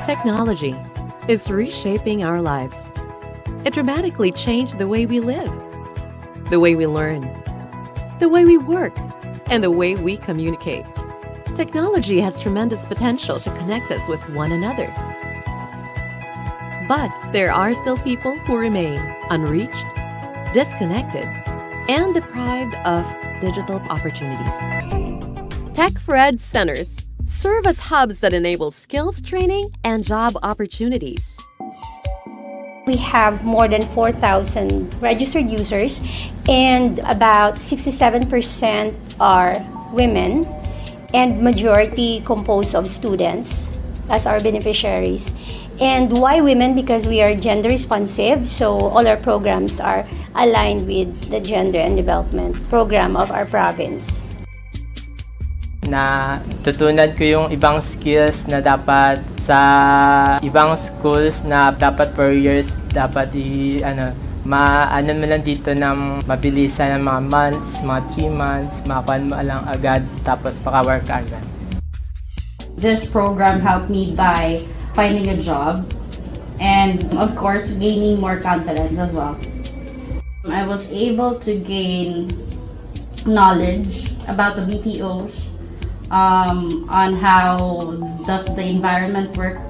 Technology is reshaping our lives. It dramatically changed the way we live, the way we learn, the way we work, and the way we communicate. Technology has tremendous potential to connect us with one another. But there are still people who remain unreached, disconnected, and deprived of digital opportunities. Tech4ED centers serve as hubs that enable skills training and job opportunities. We have more than 4,000 registered users, and about 67% are women, and majority composed of students as our beneficiaries. And why women? Because we are gender responsive, so all our programs are aligned with the gender and development program of our province. Na tutunan ko yung ibang skills na dapat sa ibang schools na dapat per years dapat maano mo lang dito ng mabilisan ng mga months, mga 3 months, makakuha mo lang agad tapos maka-work agad. This program helped me by finding a job and of course gaining more confidence as well. I was able to gain knowledge about the BPOs, on how does the environment work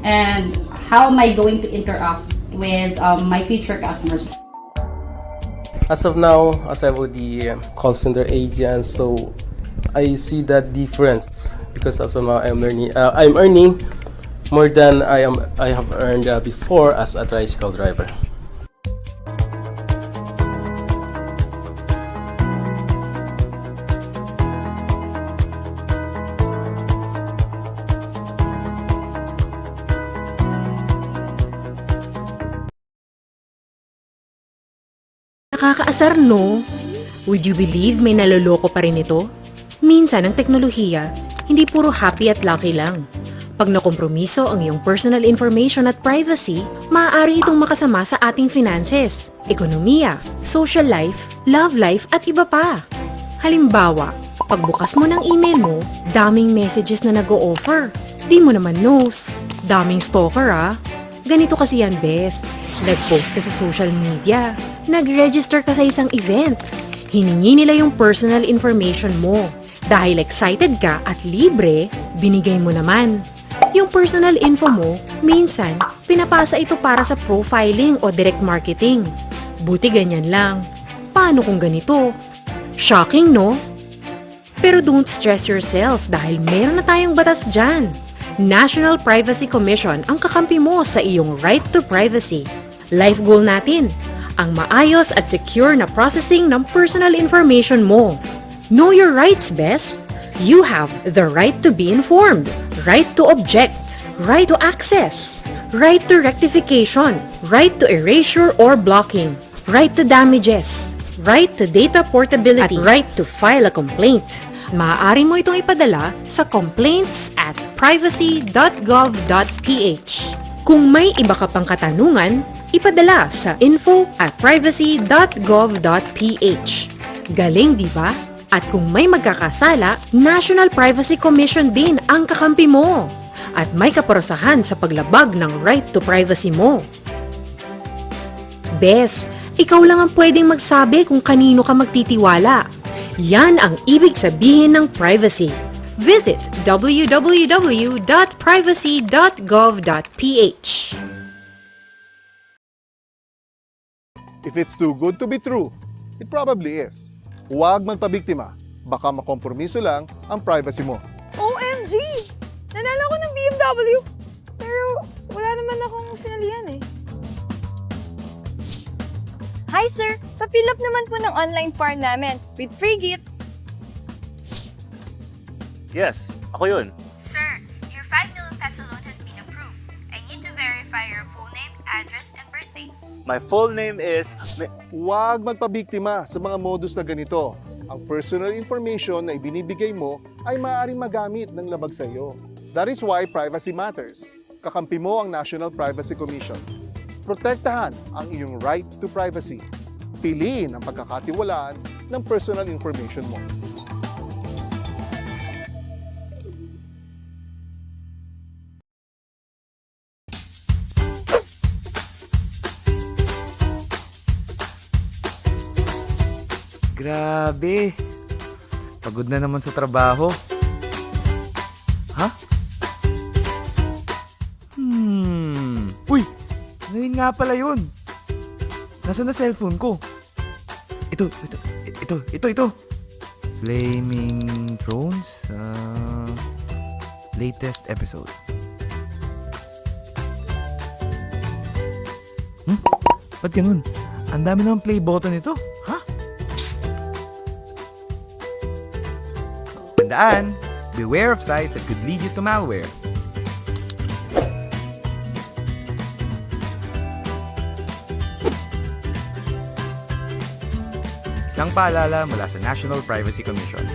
and how am I going to interact with my future customers. As of now, as I was the call center agent, so I see that difference because as of now I'm earning more than I have earned before as a tricycle driver. Nakakaasar, no? Would you believe may naloloko pa rin ito? Minsan ang teknolohiya, hindi puro happy at lucky lang. Pag nakompromiso ang iyong personal information at privacy, maaari itong makasama sa ating finances, ekonomiya, social life, love life at iba pa. Halimbawa, pagbukas mo ng email mo, daming messages na nag-o-offer. Di mo naman knows. Daming stalker ah. Ganito kasi yan, bes. Nag-post ka sa social media. Nag-register ka sa isang event. Hiningi nila yung personal information mo. Dahil excited ka at libre, binigay mo naman. Yung personal info mo, minsan, pinapasa ito para sa profiling o direct marketing. Buti ganyan lang. Paano kung ganito? Shocking, no? Pero don't stress yourself dahil meron na tayong batas dyan. National Privacy Commission ang kakampi mo sa iyong right to privacy. Life goal natin, ang maayos at secure na processing ng personal information mo. Know your rights, bes. You have the right to be informed, right to object, right to access, right to rectification, right to erasure or blocking, right to damages, right to data portability, at right to file a complaint. Maaari mo itong ipadala sa complaints@privacy.gov.ph. Kung may iba ka pang katanungan, ipadala sa info@privacy.gov.ph. Galing, di ba? At kung may magkakasala, National Privacy Commission din ang kakampi mo. At may kaparusahan sa paglabag ng right to privacy mo. Bes, ikaw lang ang pwedeng magsabi kung kanino ka magtitiwala. Yan ang ibig sabihin ng privacy. Visit www.privacy.gov.ph. If it's too good to be true, it probably is. Huwag magpabiktima. Baka makompromiso lang ang privacy mo. OMG! Nanalo ko ng BMW! Pero wala naman akong sinalihan eh. Hi sir! Pa-fill up naman po ng online form namin with free gifts. Yes, ako yun. Sir, your 5 million peso loan has been approved. I need to verify your full name, address, and birthday. My full name is... Huwag magpabiktima sa mga modus na ganito. Ang personal information na ibinibigay mo ay maaaring magamit ng labag sa iyo. That is why privacy matters. Kakampi mo ang National Privacy Commission. Protektahan ang iyong right to privacy. Piliin ang pagkakatiwalaan ng personal information mo. Grabe. Pagod na naman sa trabaho. Ha? Uy! Ngayon nga pala yun. Nasaan na cellphone ko? Ito. Flaming Thrones? Latest episode. Ba't ganun? Ang dami naman play button ito. Ha? Tandaan, beware of sites that could lead you to malware. Isang paalala mula sa National Privacy Commission.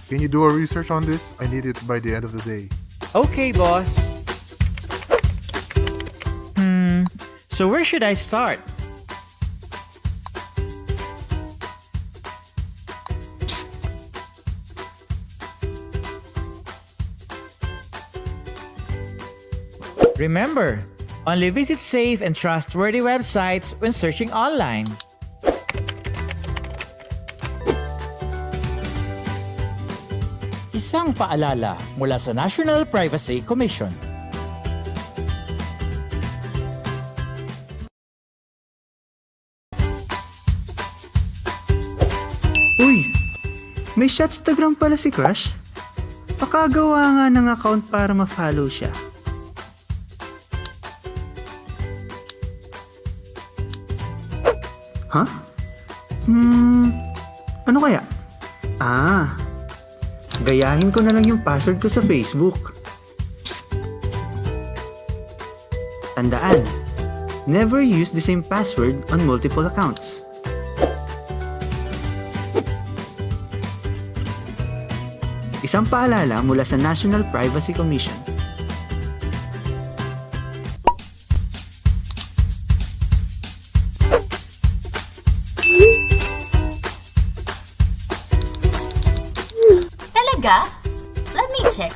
Can you do a research on this? I need it by the end of the day. Okay, boss. So where should I start? Remember, only visit safe and trustworthy websites when searching online. Isang paalala mula sa National Privacy Commission. Uy! May Shotstagram pala si Crush. Pakagawa nga ng account para ma-follow siya. Huh? Ano kaya? Gayahin ko na lang yung password ko sa Facebook. Psst! Tandaan, never use the same password on multiple accounts. Isang paalala mula sa National Privacy Commission. Talaga? Let me check.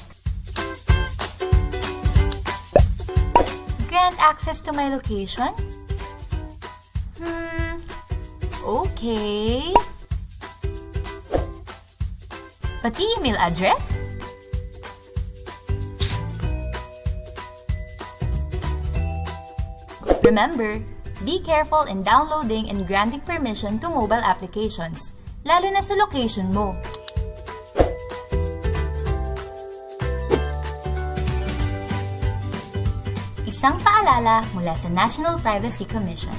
Grant access to my location? Okay. Pati email address? Psst. Remember, be careful in downloading and granting permission to mobile applications, lalo na sa location mo. Isang paalala mula sa National Privacy Commission.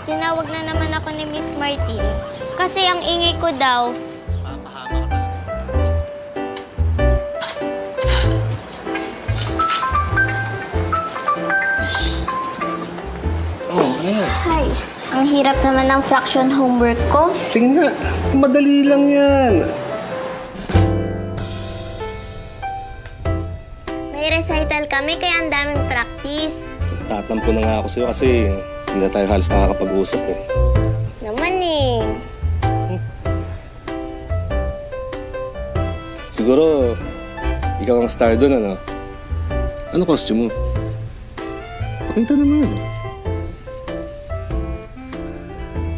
Tinawag na naman ako ni Miss Martin. Kasi ang ingay ko daw. Guys, ang hirap naman ng fraction homework ko. Sige nga, madali lang yan. May recital kami kaya ang daming practice. Tatampo na nga ako sa'yo kasi hindi na tayo halos nakakapag-usap eh. Naman eh. Siguro, ikaw ang star doon, ano? Ano costume mo? Pakita naman.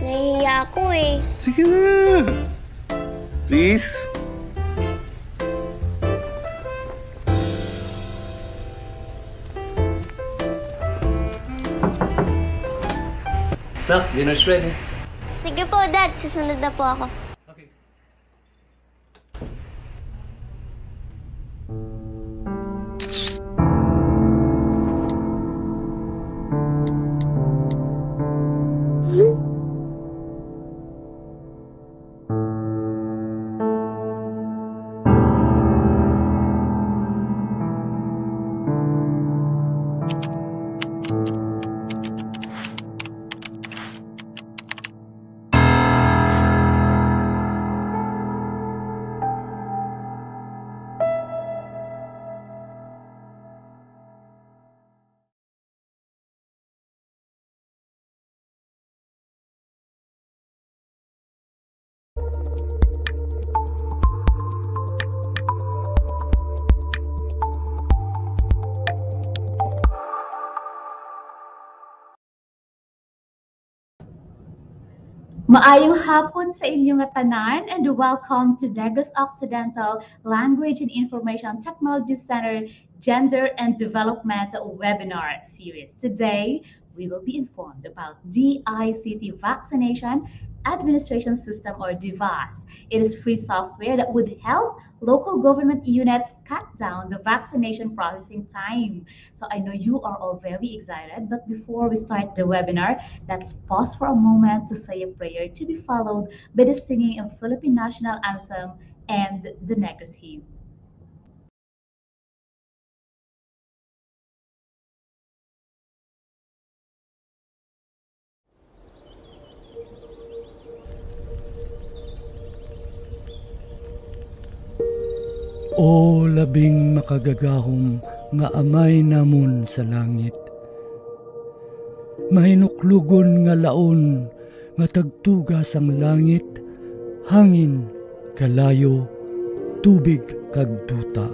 Nahihiya ako eh. Sige na. Please. Look, dinner's ready. Sige po, Dad. Susunod na po ako. Maayong hapon sa inyong tanan and welcome to Negros Occidental Language and Information Technology Center Gender and Development Webinar Series. Today, we will be informed about DICT Vaccination Administration System or DVAS. It is free software that would help local government units cut down the vaccination processing time. So I know you are all very excited, but before we start the webinar, let's pause for a moment to say a prayer to be followed by the singing of Philippine National Anthem and the Negros Hymn. O labing makagagahom nga amay namon sa langit. Mahinuklugon nga laon nga tagtugas ang langit, hangin, kalayo, tubig kag duta.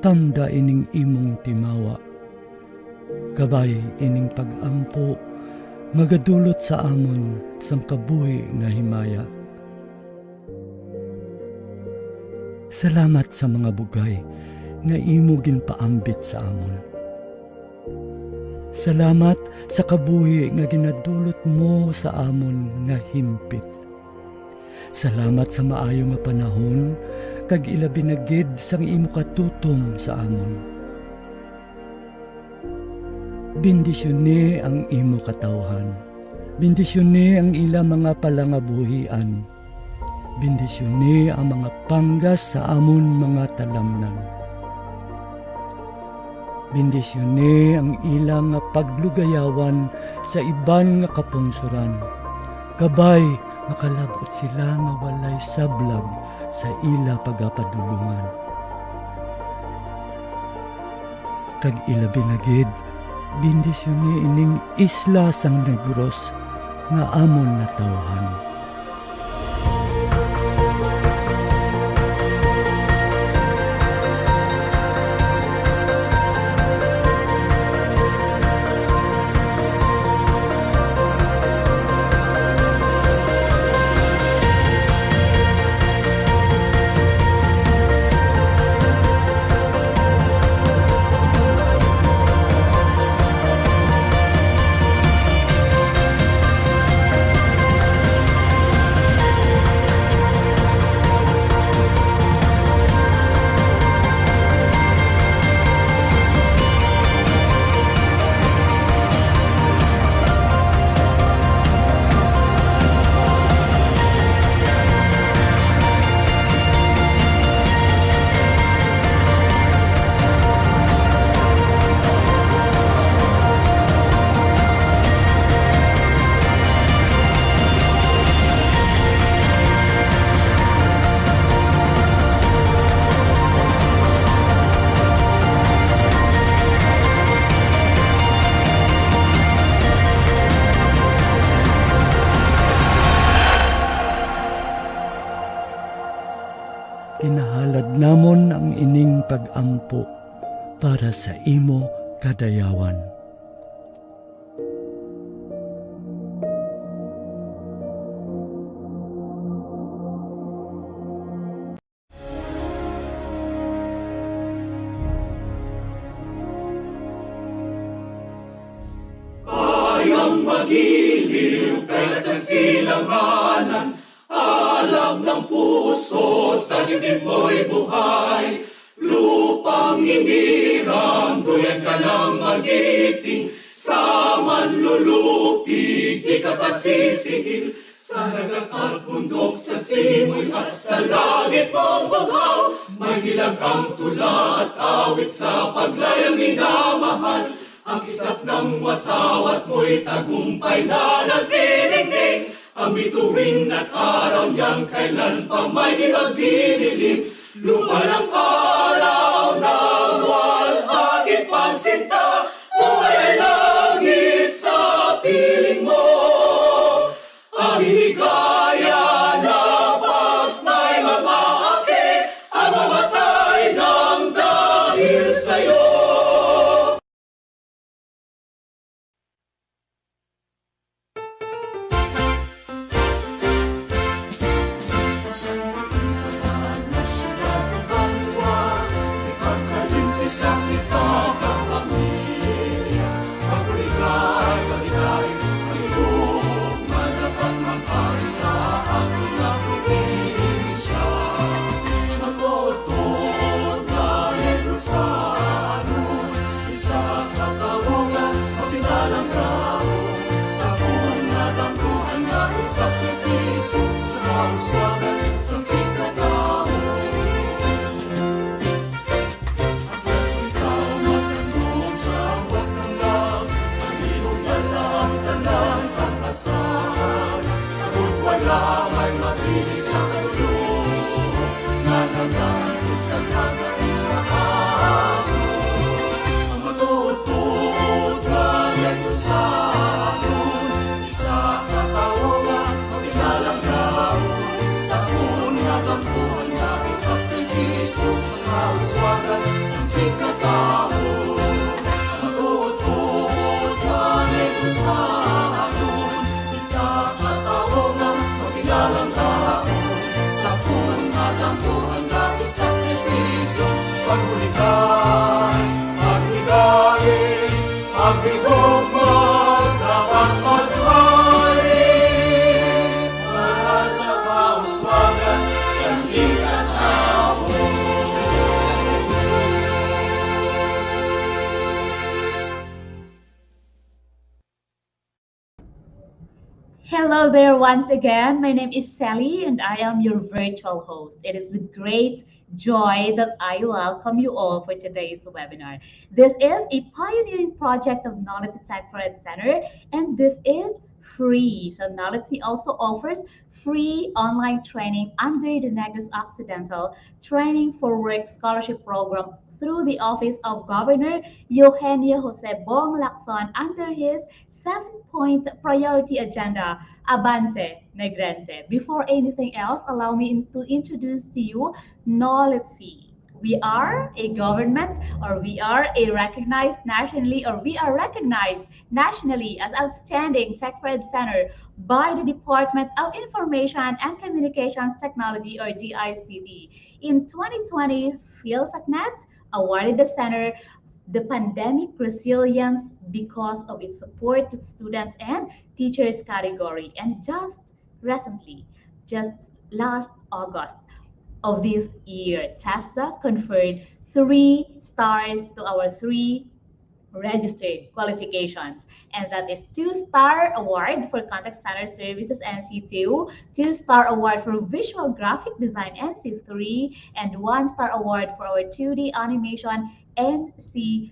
Tanda ining imong timawa, kabay ining pagampo magadulot sa amon sang kabuhi nga himaya. Salamat sa mga bugay nga imo ginpaambit sa amon. Salamat sa kabuhi nga ginadulot mo sa amon nga himpit. Salamat sa maayo nga panahon kag ilabi na gid sang imo katutom sa amon. Bendisyone ang imo katawhan. Bendisyone ang ila mga palangabuhian. Bendisyone ang mga panggas sa amon mga talamnan. Bendisyone ang ilang nga paglugayawan sa iban nga kapungsuran. Kabay makalabot sila nga walay sablag sa ila pagapadulungan. Kag ila binagid, bendisyone ining isla sang Negros nga amon natawhan. Kinahalad namon ang ining pag-ampo para sa imo kadayawan. Bayang magiliw kaya sa silanganan, alam ng puso sa dibdib mo'y buhay. Lupang hinirang, duyan ka ng magiting, sa manlulupig, di ka pasisihil. Sa dagat at bundok, sa simoy at sa langit mong bughaw, may hilag ang tula at awit sa paglayang minamahal. Ang isap ng watawat mo'y tagumpay na nagdinigdig. Ang bituin at araw niyang kailan pa may magdidilim. Lupa ng araw ng walhati pansinta, buhay ay langit sa piling mo. Ang hinigaya na pag may mga api, ang mamatay ng dahil sa'yo. Sa kita kapamilya, pag-uligay, pag-igay, pag-igong, manapat mag-ari sa ating na probinsya. Magotod na Negrosano, isa katawungan, mapinalang gamo, sa buwan na dampuan na isakripiso, sa kauswagan, sa sikatamo. Sa kasal, abot wala may mapiling sa kalulong, nanaganos ka nagais na ako. Ang matutod na Negrosano, isa katawungan, mapinalang gamo, sa buwan na dampuan na isakripiso, sa kauswagan, sa sikatamo. Ang matutod na Negrosano, Hello there once again. My name is Sally and I am your virtual host. It is with great joy that I welcome you all for today's webinar. This is a pioneering project of NOLITC Tech4ED Center, and this is free. So NOLITC also offers free online training under the Negros Occidental Training for Work Scholarship Program through the Office of Governor Eugenio Jose Bong Lacson under his 7-point priority agenda, Avance Negrense. Before anything else, allow me to introduce to you NOLITC. We are a government, or we are a recognized nationally, or we are recognized nationally as outstanding Tech4ED Center by the Department of Information and Communications Technology, or DICT. In 2020, PhilSacNet awarded the center the pandemic resilience because of its support to students and teachers category. And just recently, just last August of this year, TESDA conferred 3 stars to our 3 registered qualifications, and that is 2-star award for contact center services NC2, 2-star award for visual graphic design NC3, and 1-star award for our 2D animation NC3.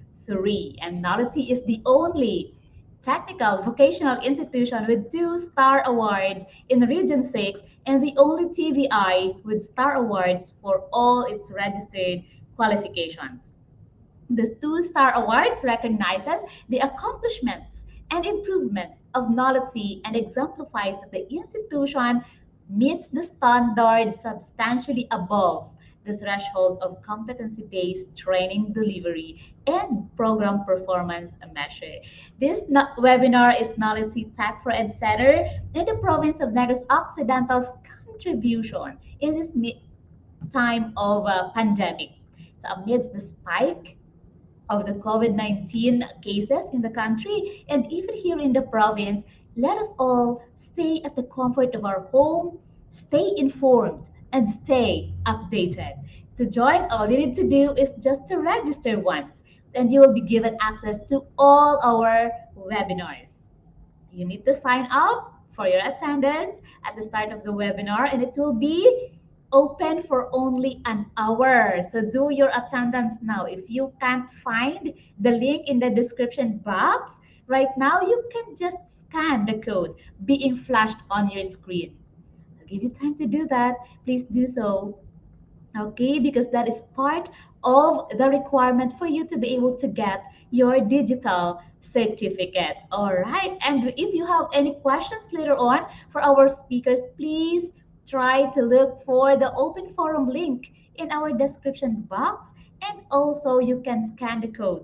And NOLITC is the only technical vocational institution with 2-star awards in Region 6 and the only TVI with star awards for all its registered qualifications. The 2-star awards recognizes the accomplishments and improvements of NOLITC and exemplifies that the institution meets the standard substantially above the threshold of competency-based training delivery and program performance measure. This webinar is NOLITC Tech4ED Center in the Province of Negros Occidental's contribution in this time of pandemic. So amidst the spike of the COVID-19 cases in the country and even here in the province, let us all stay at the comfort of our home, stay informed, and stay updated. To join, all you need to do is just to register once, and you will be given access to all our webinars. You need to sign up for your attendance at the start of the webinar, and it will be open for only an hour. So do your attendance now. If you can't find the link in the description box, right now you can just scan the code being flashed on your screen. I'll give you time to do that. Please do so. Okay, because that is part of the requirement for you to be able to get your digital certificate. All right, and if you have any questions later on for our speakers, please try to look for the open forum link in our description box, and also you can scan the code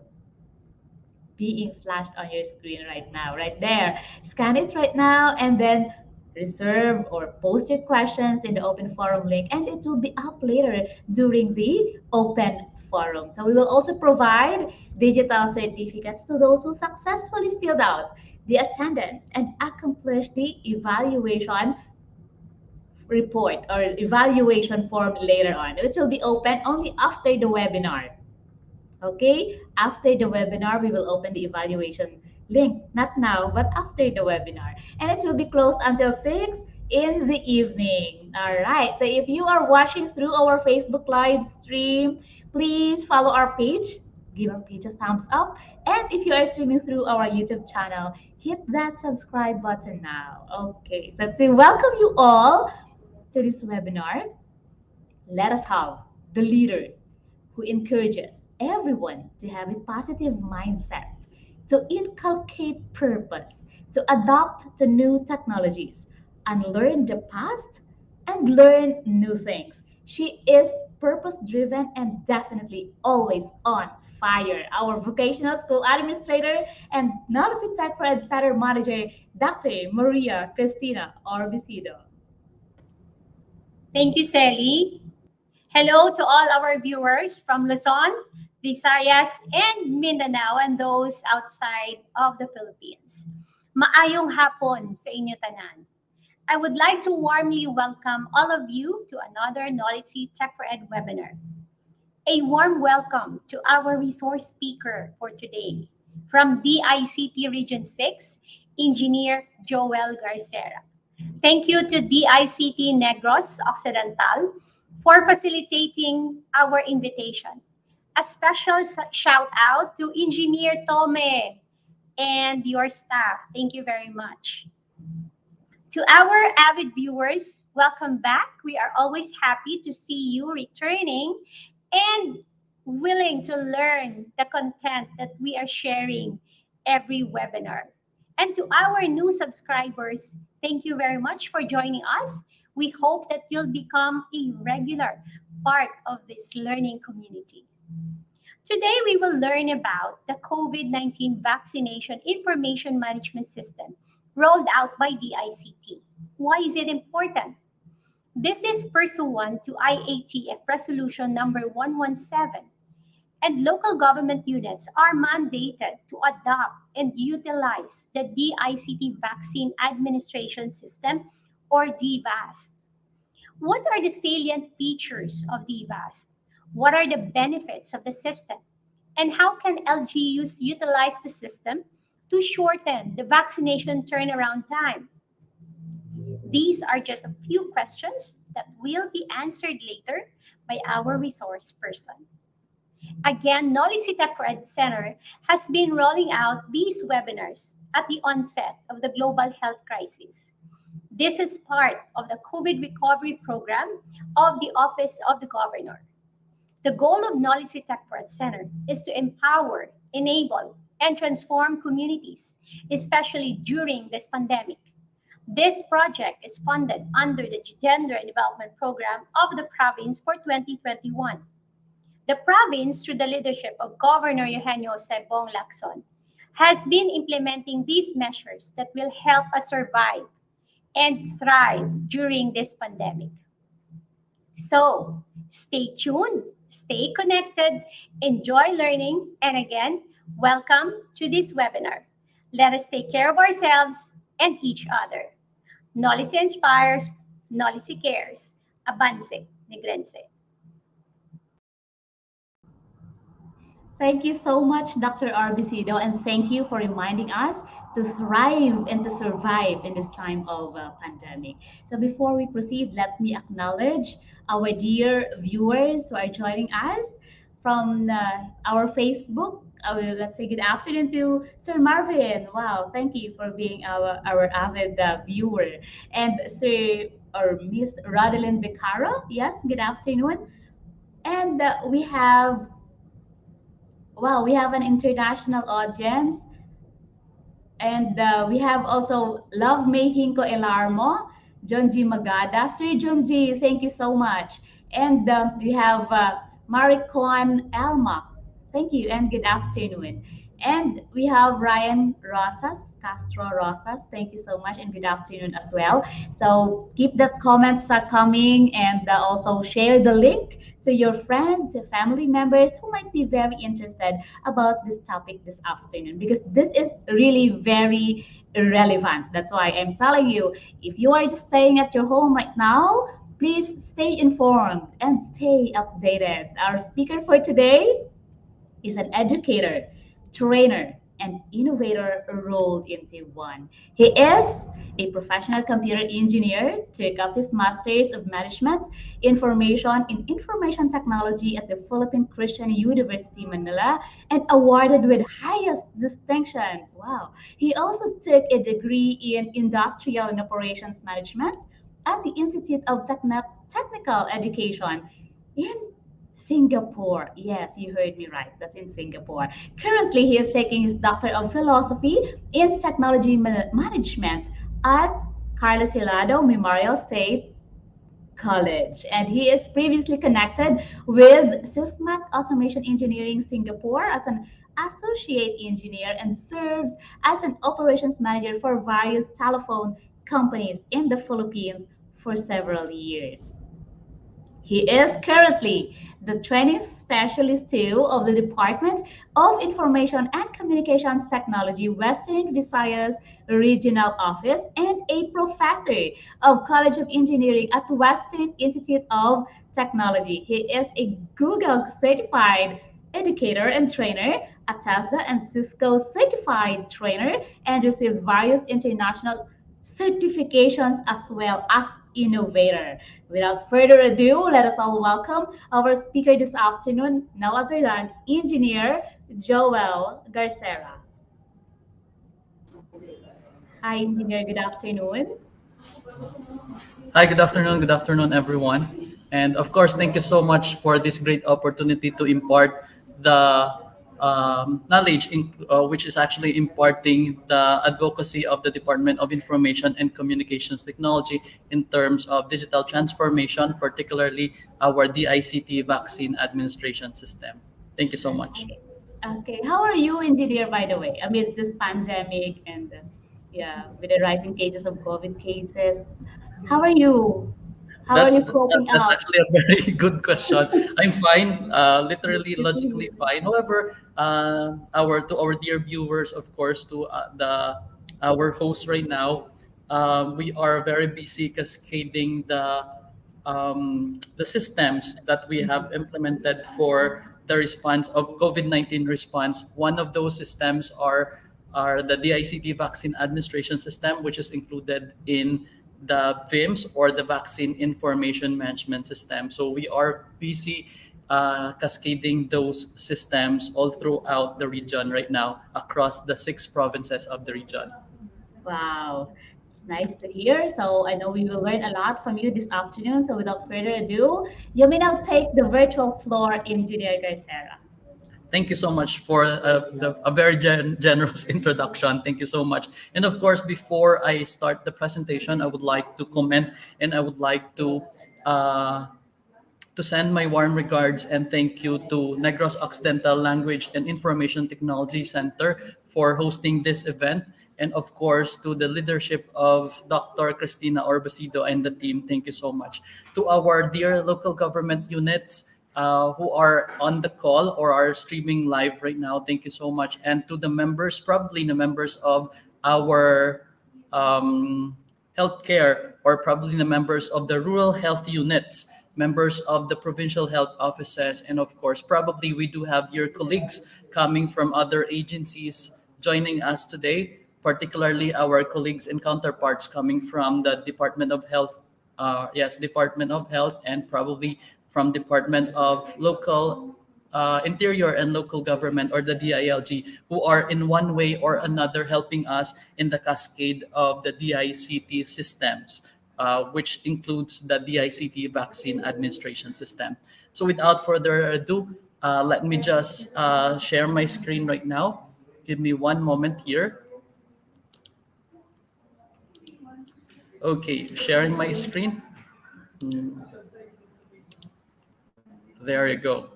being flashed on your screen right now, right there. Scan it right now and then reserve or post your questions in the open forum link, and it will be up later during the open forum. So we will also provide digital certificates to those who successfully filled out the attendance and accomplished the evaluation report or evaluation form later on, which will be open only after the webinar. Okay, after the webinar, we will open the evaluation link, not now, but after the webinar. And it will be closed until 6 in the evening. All right, so if you are watching through our Facebook live stream, please follow our page, give our page a thumbs up. And if you are streaming through our YouTube channel, hit that subscribe button now. Okay, so to welcome you all to this webinar, let us have the leader who encourages everyone to have a positive mindset, to inculcate purpose, to adapt to new technologies, unlearn the past, and learn new things. She is purpose-driven and definitely always on fire. Our vocational school administrator and NOLITC Tech4ED Center manager, Dr. Maria Cristina Orbisido. Thank you, Sally. Hello to all our viewers from Luzon, Visayas, and Mindanao, and those outside of the Philippines. Maayong hapon sa inyo tanan. I would like to warmly welcome all of you to another NOLITC Tech4ED webinar. A warm welcome to our resource speaker for today. From DICT Region 6, Engineer Joel Garcera. Thank you to DICT Negros Occidental for facilitating our invitation. A special shout out to Engineer Tome and your staff. Thank you very much. To our avid viewers, welcome back. We are always happy to see you returning and willing to learn the content that we are sharing every webinar. And to our new subscribers, thank you very much for joining us. We hope that you'll become a regular part of this learning community. Today, we will learn about the COVID-19 Vaccination Information Management System rolled out by DICT. Why is it important? This is pursuant to ITAT Resolution number 117, and local government units are mandated to adopt and utilize the DICT Vaccine Administration System, or DVAST. What are the salient features of DVAST? What are the benefits of the system? And how can LGUs utilize the system to shorten the vaccination turnaround time? These are just a few questions that will be answered later by our resource person. Again, NOLITC Tech4ED Center has been rolling out these webinars at the onset of the global health crisis. This is part of the COVID recovery program of the Office of the Governor. The goal of NOLITC Tech4ED Center is to empower, enable, and transform communities, especially during this pandemic. This project is funded under the Gender and Development Program of the province for 2021. The province, through the leadership of Governor Eugenio Sebong Lacson, has been implementing these measures that will help us survive and thrive during this pandemic. So, stay tuned, stay connected, enjoy learning, and again, welcome to this webinar. Let us take care of ourselves and each other. NOLITC inspires, NOLITC cares. Avance, Negrense. Thank you so much, Dr. Arbisido, and thank you for reminding us to thrive and to survive in this time of pandemic. So before we proceed, let me acknowledge our dear viewers who are joining us from our Facebook. Let's say good afternoon to Sir Marvin. Wow, thank you for being our avid viewer. And Sir or Miss Rodeline Becaro, yes, good afternoon. And we have an international audience. And we have also Love Making Ko Elarmo, Jonji Magada. Sir Jonji, thank you so much. And we have Maricon Elma. Thank you and good afternoon. And we have Ryan Castro Rosas. Thank you so much and good afternoon as well. So keep the comments coming and also share the link to your friends, your family members who might be very interested about this topic this afternoon, because this is really very relevant. That's why I'm telling you, if you are just staying at your home right now, please stay informed and stay updated. Our speaker for today is an educator, trainer, and innovator rolled into one. He is a professional computer engineer, took up his Master's of Management Information in Information Technology at the Philippine Christian University, Manila, and awarded with highest distinction. Wow. He also took a degree in Industrial and Operations Management at the Institute of Technical Education in Singapore. Yes, you heard me right. That's in Singapore. Currently, he is taking his Doctor of Philosophy in Technology Management at Carlos Hilado Memorial State College. And he is previously connected with Sysmac Automation Engineering Singapore as an associate engineer and serves as an operations manager for various telephone companies in the Philippines for several years. He is currently the training specialist too of the Department of Information and Communications Technology, Western Visayas Regional Office, and a professor of College of Engineering at Western Institute of Technology. He is a Google certified educator and trainer a TESDA and Cisco certified trainer, and received various international certifications as well as innovator. Without further ado, let us all welcome our speaker this afternoon, no other than Engineer Joel Garcera. Hi, Engineer. Good afternoon. Hi, good afternoon. Good afternoon, everyone. And of course, thank you so much for this great opportunity to impart the knowledge which is actually imparting the advocacy of the Department of Information and Communications Technology in terms of digital transformation, particularly our DICT vaccine administration system. Thank you so much. Okay, how are you, Engineer, by the way, amidst this pandemic and yeah, with the rising cases of COVID cases? How are you? How are you coping That's up? actually a very good question. I'm fine, literally, logically fine. However, our dear viewers, of course, to our host right now, we are very busy cascading the systems that we have implemented for the response of COVID-19 response. One of those systems are the DICT vaccine administration system, which is included in the VIMS, or the Vaccine Information Management System. So we are busy cascading those systems all throughout the region right now, across the 6 provinces of the region. Wow, it's nice to hear. So I know we will learn a lot from you this afternoon. So without further ado, you may now take the virtual floor, Engineer Garcera. Thank you so much for a very generous introduction. Thank you so much. And of course, before I start the presentation, I would like to comment, and I would like to send my warm regards and thank you to Negros Occidental Language and Information Technology Center for hosting this event. And of course, to the leadership of Dr. Cristina Orbasido and the team, thank you so much. To our dear local government units, who are on the call or are streaming live right now, thank you so much. And to the members, probably the members of our healthcare, or probably the members of the rural health units, members of the provincial health offices, and of course, probably we do have your colleagues coming from other agencies joining us today, particularly our colleagues and counterparts coming from the Department of Health, Department of Health, and probably from Department of Local Interior and Local Government, or the DILG, who are in one way or another helping us in the cascade of the DICT systems, which includes the DICT vaccine administration system. So without further ado, let me just share my screen right now. Give me one moment here. Okay, sharing my screen. There you go.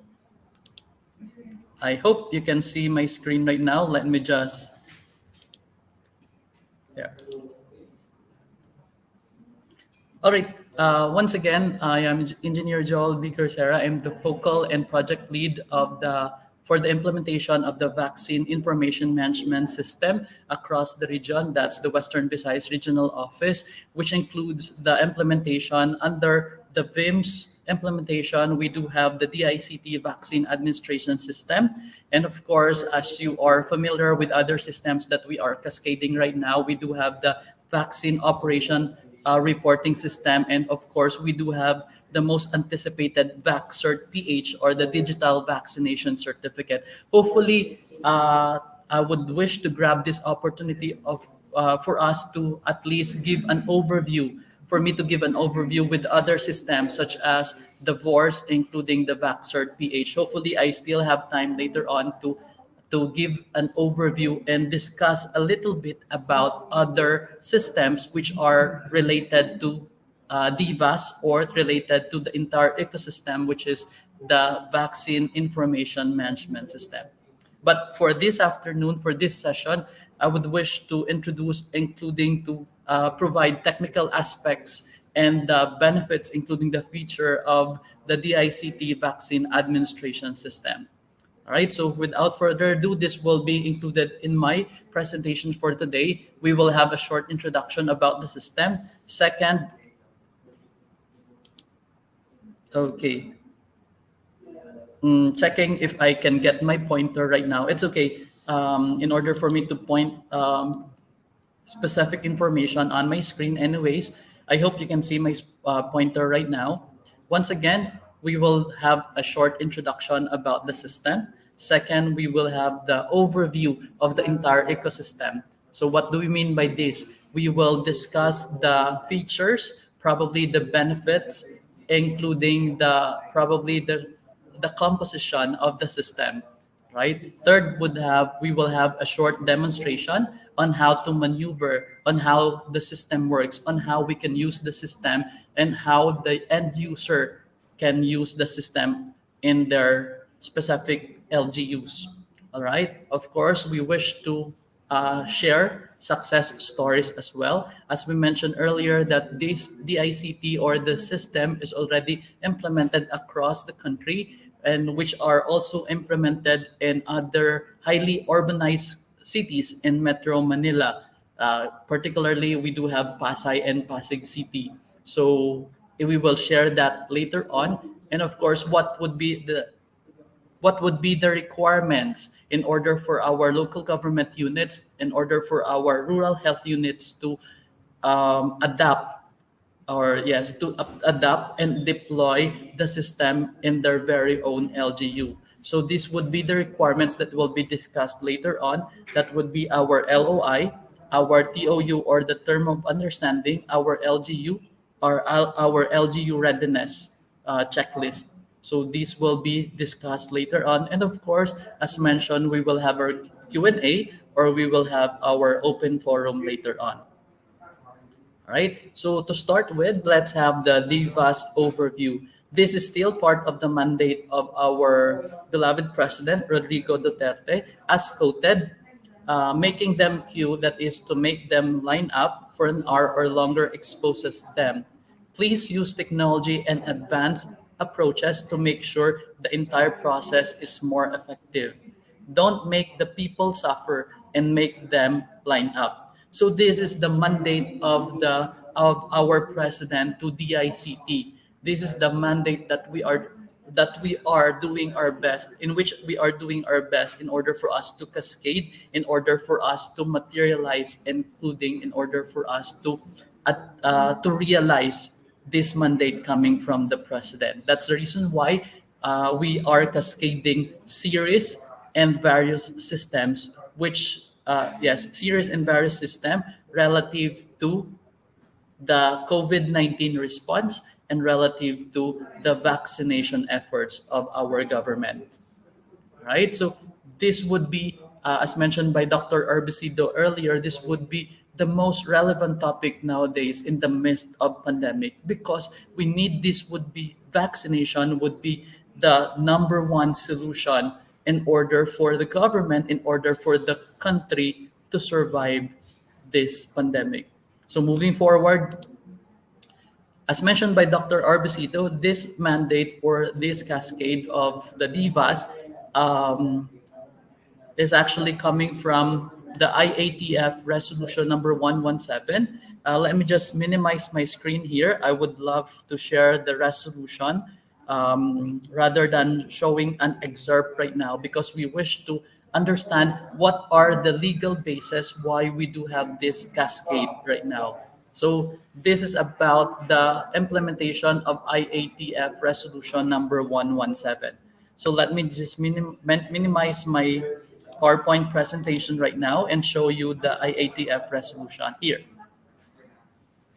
I hope you can see my screen right now. Let me just, there. All right. Once again, I am Engineer Joel B. Garcera. I'm the focal and project lead for the implementation of the Vaccine Information Management System across the region. That's the Western Visayas Regional Office, which includes the implementation under the VIMS implementation. We do have the DICT vaccine administration system. And of course, as you are familiar with other systems that we are cascading right now, we do have the vaccine operation reporting system. And of course, we do have the most anticipated VaxCert PH, or the digital vaccination certificate. Hopefully, I would wish to grab this opportunity for us to at least give an overview, for me to give an overview with other systems such as the VORS, including the VaxCert PH. Hopefully, I still have time later on to give an overview and discuss a little bit about other systems which are related to DVAS, or related to the entire ecosystem, which is the Vaccine Information Management System. But for this afternoon, for this session, I would wish to introduce, including to provide technical aspects and benefits, including the feature of the DICT vaccine administration system. All right, so without further ado, this will be included in my presentation for today. We will have a short introduction about the system. Second, okay. checking if I can get my pointer right now. It's okay. In order for me to point specific information on my screen anyways, I hope you can see my pointer right now. Once again, we will have a short introduction about the system. Second, we will have the overview of the entire ecosystem. So what do we mean by this? We will discuss the features, probably the benefits, including the composition of the system, right? Third we will have a short demonstration on how to maneuver, on how the system works, on how we can use the system, and how the end user can use the system in their specific LGUs. All right. Of course, we wish to share success stories as well. As we mentioned earlier, that this DICT or the system is already implemented across the country, and which are also implemented in other highly urbanized cities in Metro Manila. Particularly, we do have Pasay and Pasig City. So we will share that later on. And of course, what would be the requirements in order for our local government units, in order for our rural health units to adapt and deploy the system in their very own LGU. So these would be the requirements that will be discussed later on. That would be our LOI, our TOU or the term of understanding, our LGU, or our LGU readiness checklist. So these will be discussed later on. And of course, as mentioned, we will have our Q&A, or we will have our open forum later on. All right, so to start with, let's have the DIVAS overview. This is still part of the mandate of our beloved President, Rodrigo Duterte, as quoted, making them queue, that is to make them line up for an hour or longer, exposes them. Please use technology and advanced approaches to make sure the entire process is more effective. Don't make the people suffer and make them line up. So this is the mandate of our president to DICT. This is the mandate that we are doing our best, in which we are doing our best in order for us to cascade, in order for us to materialize, including in order for us to realize this mandate coming from the president. That's the reason why we are cascading series and various systems, series and various system relative to the COVID-19 response and relative to the vaccination efforts of our government. Right? So this would be, as mentioned by Dr. Arbesido earlier, this would be the most relevant topic nowadays in the midst of pandemic, because vaccination would be the number one solution in order for the government, in order for the country to survive this pandemic. So moving forward, as mentioned by Dr. Arbesido, this mandate or this cascade of the DIVAS is actually coming from the IATF Resolution number 117. Let me just minimize my screen here. I would love to share the resolution rather than showing an excerpt right now, because we wish to understand what are the legal basis why we do have this cascade right now. So this is about the implementation of IATF Resolution number 117. So let me just minimize my PowerPoint presentation right now and show you the IATF resolution here.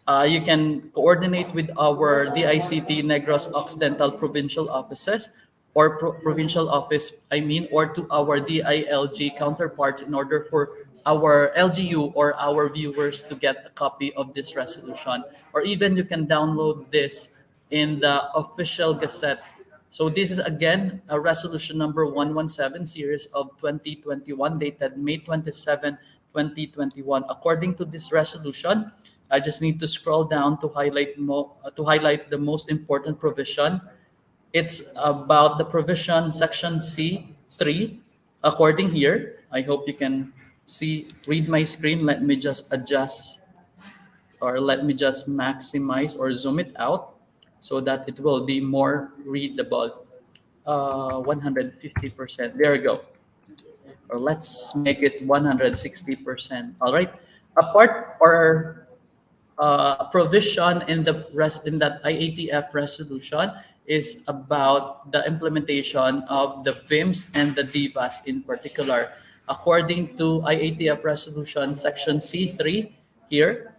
You can coordinate with our DICT Negros Occidental provincial offices or provincial office, or to our DILG counterparts in order for our LGU or our viewers to get a copy of this resolution. Or even you can download this in the official Gazette. So this is again a resolution number 117 series of 2021 dated May 27, 2021. According to this resolution, I just need to scroll down to highlight the most important provision. It's about the provision section C3. According here, I hope you can read my screen. Let me just adjust, or let me just maximize or zoom it out so that it will be more readable. 150%. There we go. Or let's make it 160%. All right. Apart or provision in the rest in that IATF resolution is about the implementation of the VIMS and the DIVAS in particular. According to IATF resolution section C3 here,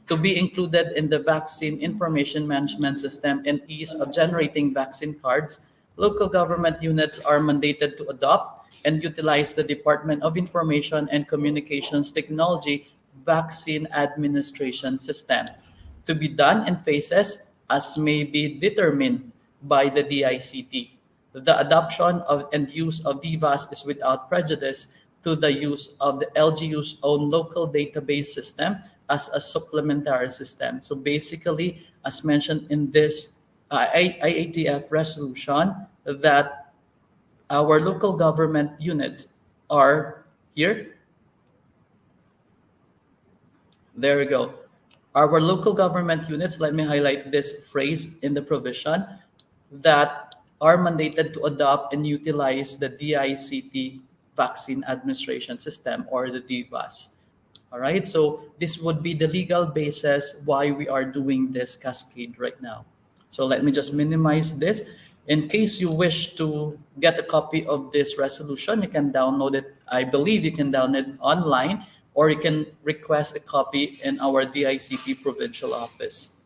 to be included in the vaccine information management system and ease of generating vaccine cards, local government units are mandated to adopt and utilize the Department of Information and Communications Technology vaccine administration system, to be done in phases as may be determined by the DICT. The adoption of and use of DIVAS is without prejudice to the use of the LGU's own local database system as a supplementary system. So basically, as mentioned in this IATF resolution, that our local government units are here. There we go. Our local government units, let me highlight this phrase in the provision, that are mandated to adopt and utilize the DICT vaccine administration system, or the DIVAS. All right, so this would be the legal basis why we are doing this cascade right now. So let me just minimize this. In case you wish to get a copy of this resolution, you can download it. I believe you can download it online, or you can request a copy in our DICT provincial office.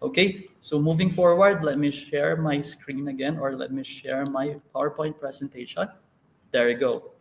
Okay, so moving forward, let me share my screen again, or let me share my PowerPoint presentation. There you go.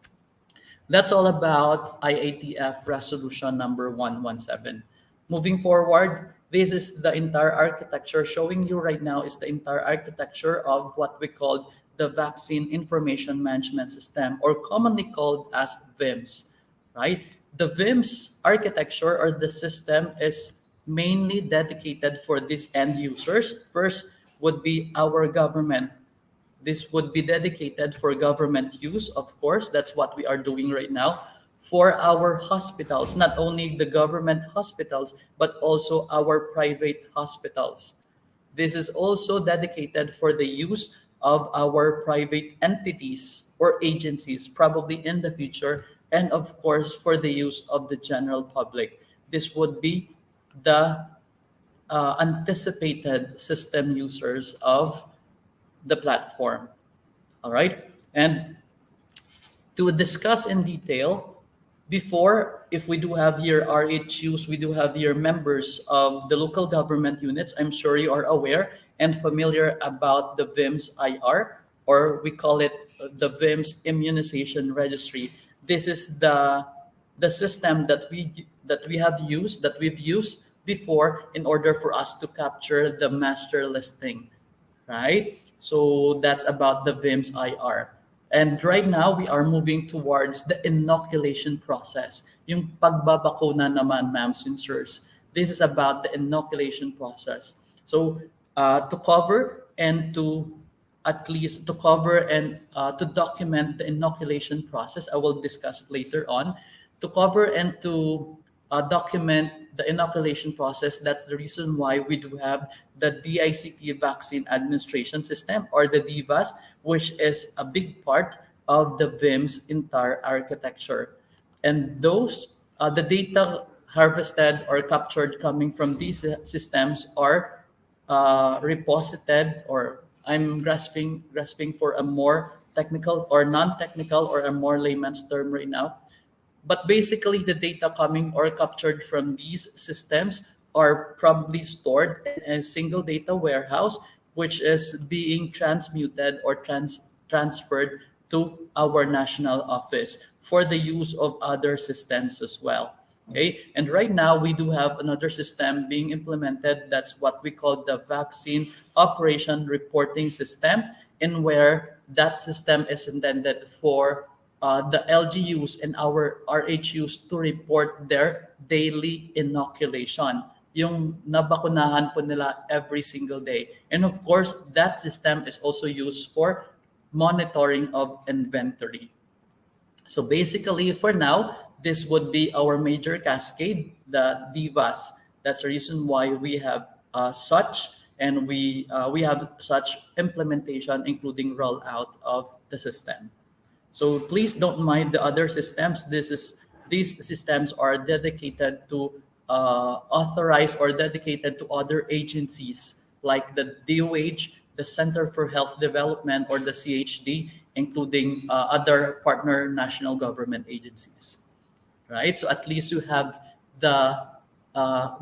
That's all about IATF resolution number 117. Moving forward, this is the entire architecture. Showing you right now is the entire architecture of what we call the Vaccine Information Management System, or commonly called as VIMS, right? The VIMS architecture, or the system, is mainly dedicated for these end users. First would be our government. This would be dedicated for government use, of course. That's what we are doing right now. For our hospitals, not only the government hospitals, but also our private hospitals. This is also dedicated for the use of our private entities or agencies, probably in the future, and of course, for the use of the general public. This would be the anticipated system users of the platform. All right, and to discuss in detail, before, if we do have here RHUs, we do have here members of the local government units. I'm sure you are aware and familiar about the VIMS IR, or we call it the VIMS Immunization Registry. This is the system that we've used before in order for us to capture the master listing, right? So that's about the VIMS IR. And right now, we are moving towards the inoculation process. Yung pagbabakuna naman, ma'ams and sirs. This is about the inoculation process. So to cover and to document the inoculation process, I will discuss it later on. To cover and to document the inoculation process, that's the reason why we do have the DICT Vaccine Administration System, or the DIVAS, which is a big part of the VIMS entire architecture. And those, the data harvested or captured coming from these systems are reposited, or I'm grasping for a more technical or non-technical or a more layman's term right now. But basically, the data coming or captured from these systems are probably stored in a single data warehouse, which is being transmuted or transferred to our national office for the use of other systems as well. Okay, and right now we do have another system being implemented. That's what we call the Vaccine Operation Reporting System, in where that system is intended for the LGUs and our RHUs to report their daily inoculation, yung nabakunahan po nila every single day. And of course, that system is also used for monitoring of inventory. So basically, for now, this would be our major cascade, the DIVAS. That's the reason why we have such, and we have such implementation, including rollout of the system. So please don't mind the other systems. These systems are dedicated to authorized or dedicated to other agencies like the DOH, the Center for Health Development, or the CHD, including other partner national government agencies, right? So at least you have the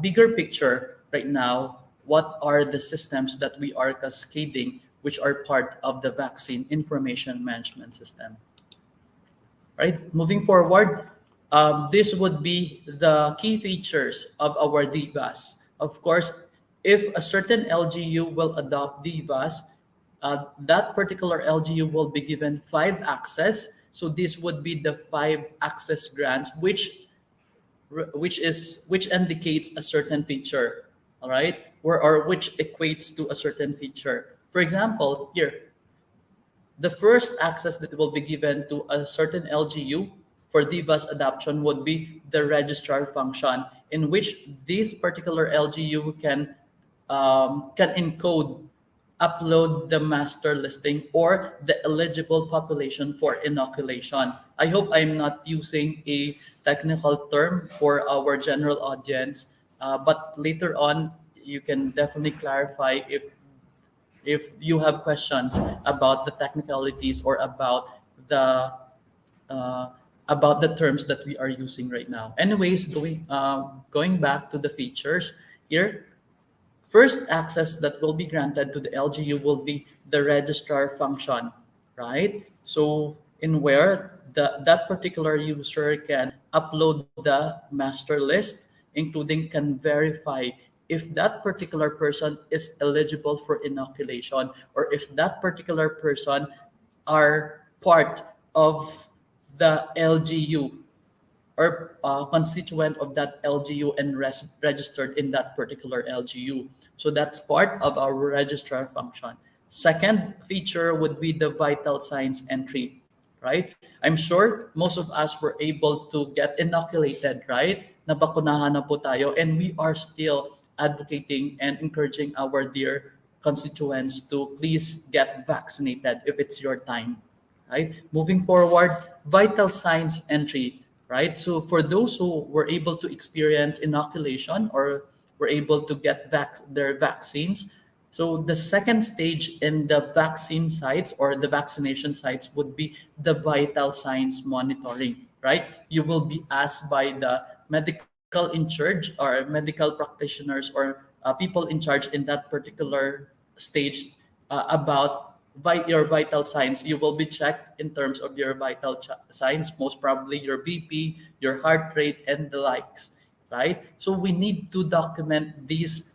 bigger picture right now. What are the systems that we are cascading, which are part of the vaccine information management system? Right, moving forward, this would be the key features of our DVAS. Of course, if a certain LGU will adopt DVAS, that particular LGU will be given 5 access. So this would be the 5 access grants, which indicates a certain feature, all right, or which equates to a certain feature. For example, here, the first access that will be given to a certain LGU for DVAS adoption would be the registrar function, in which this particular LGU can encode, upload the master listing or the eligible population for inoculation. I hope I'm not using a technical term for our general audience, but later on you can definitely clarify if you have questions about the technicalities or about the terms that we are using right now. Anyways, going back to the features here, first access that will be granted to the LGU will be the registrar function, right? So in where that particular user can upload the master list, including can verify if that particular person is eligible for inoculation, or if that particular person are part of the LGU or constituent of that LGU and registered in that particular LGU. So that's part of our registrar function. Second feature would be the vital signs entry, right? I'm sure most of us were able to get inoculated, right? Nabakunahan na po tayo, and we are still advocating and encouraging our dear constituents to please get vaccinated if it's your time, right? Moving forward, vital signs entry, right? So for those who were able to experience inoculation or were able to get their vaccines, so the second stage in the vaccine sites or the vaccination sites would be the vital signs monitoring, right? You will be asked by the medical in charge or medical practitioners or people in charge in that particular stage about your vital signs. You will be checked in terms of your vital signs, most probably your BP, your heart rate, and the likes, right? So we need to document these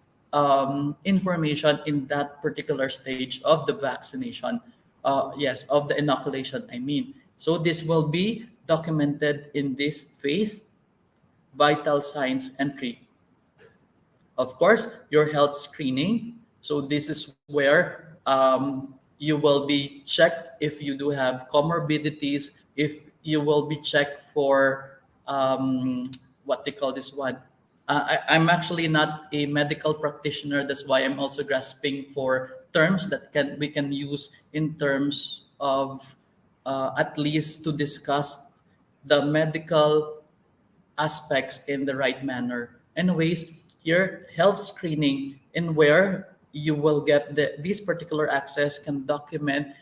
information in that particular stage of the vaccination. Of the inoculation, I mean. So this will be documented in this phase, vital signs entry. Of course, your health screening. So this is where you will be checked if you do have comorbidities, if you will be checked for what they call this one. I'm actually not a medical practitioner. That's why I'm also grasping for terms that we can use in terms of at least to discuss the medical aspects in the right manner. Anyways, here, health screening, in where you will get this particular access can document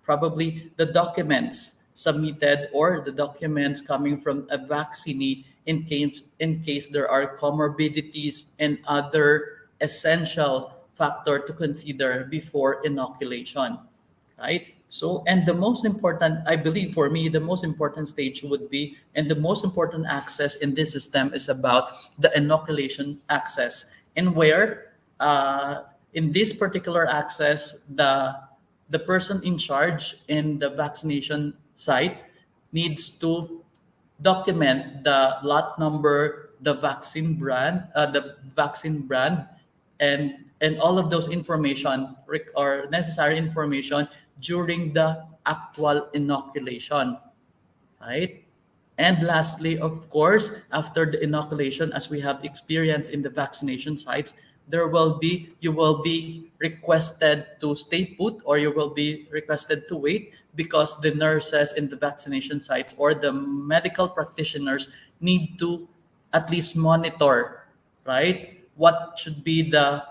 probably the documents submitted or the documents coming from a vaccinee in case there are comorbidities and other essential factor to consider before inoculation, right? So, and the most important, I believe for me, the most important stage would be, and the most important access in this system is about the inoculation access, and where in this particular access, the person in charge in the vaccination site needs to document the lot number, the vaccine brand, and all of those information or necessary information during the actual inoculation, right? And lastly, of course, after the inoculation, as we have experienced in the vaccination sites, you will be requested to stay put, or you will be requested to wait, because the nurses in the vaccination sites or the medical practitioners need to at least monitor, right, what should be the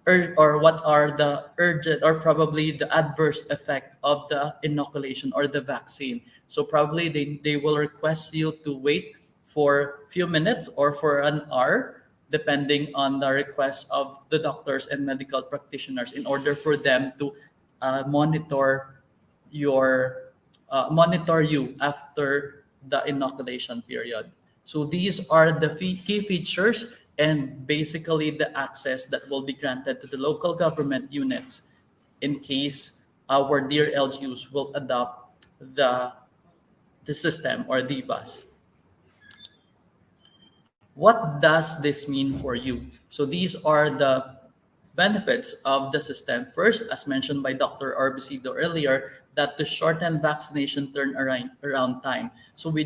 or what are the urgent or probably the adverse effect of the inoculation or the vaccine. So probably they will request you to wait for a few minutes or for an hour, depending on the request of the doctors and medical practitioners, in order for them to monitor you after the inoculation period. So these are the key features and basically the access that will be granted to the local government units in case our dear LGUs will adopt the system or the bus. What does this mean for you? So these are the benefits of the system. First, as mentioned by Dr. Orbisido earlier, that to shorten vaccination turnaround time. So we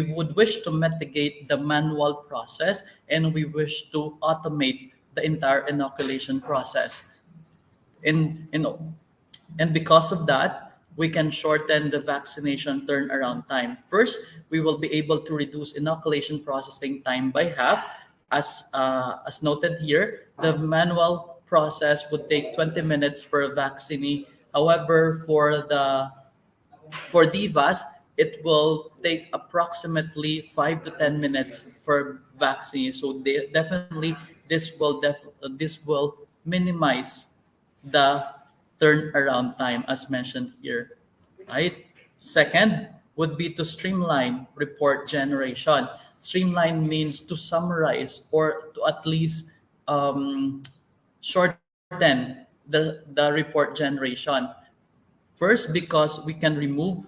would wish to mitigate the manual process, and we wish to automate the entire inoculation process. And because of that, we can shorten the vaccination turnaround time. First, we will be able to reduce inoculation processing time by half. As noted here, the manual process would take 20 minutes per vaccinee. However, for DVAS, it will take approximately 5 to 10 minutes per vaccine. So definitely, this will minimize the turnaround time, as mentioned here, right? Second would be to streamline report generation. Streamline means to summarize or to at least shorten the report generation. First, because we can remove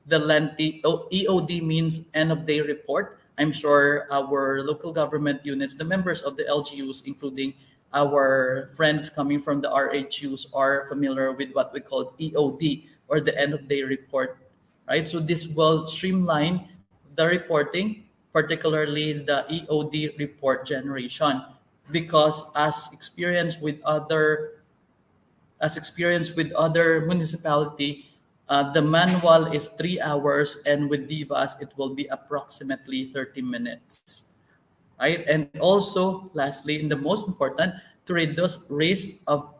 the lengthy EOD, means end of day report. I'm sure our local government units, the members of the LGUs, including our friends coming from the RHUs, are familiar with what we call EOD, or the end of day report, right? So this will streamline the reporting, particularly the EOD report generation, because as experienced with other municipality, the manual is 3 hours, and with DVAS it will be approximately 30 minutes. Right? And also, lastly, and the most important, to reduce risk of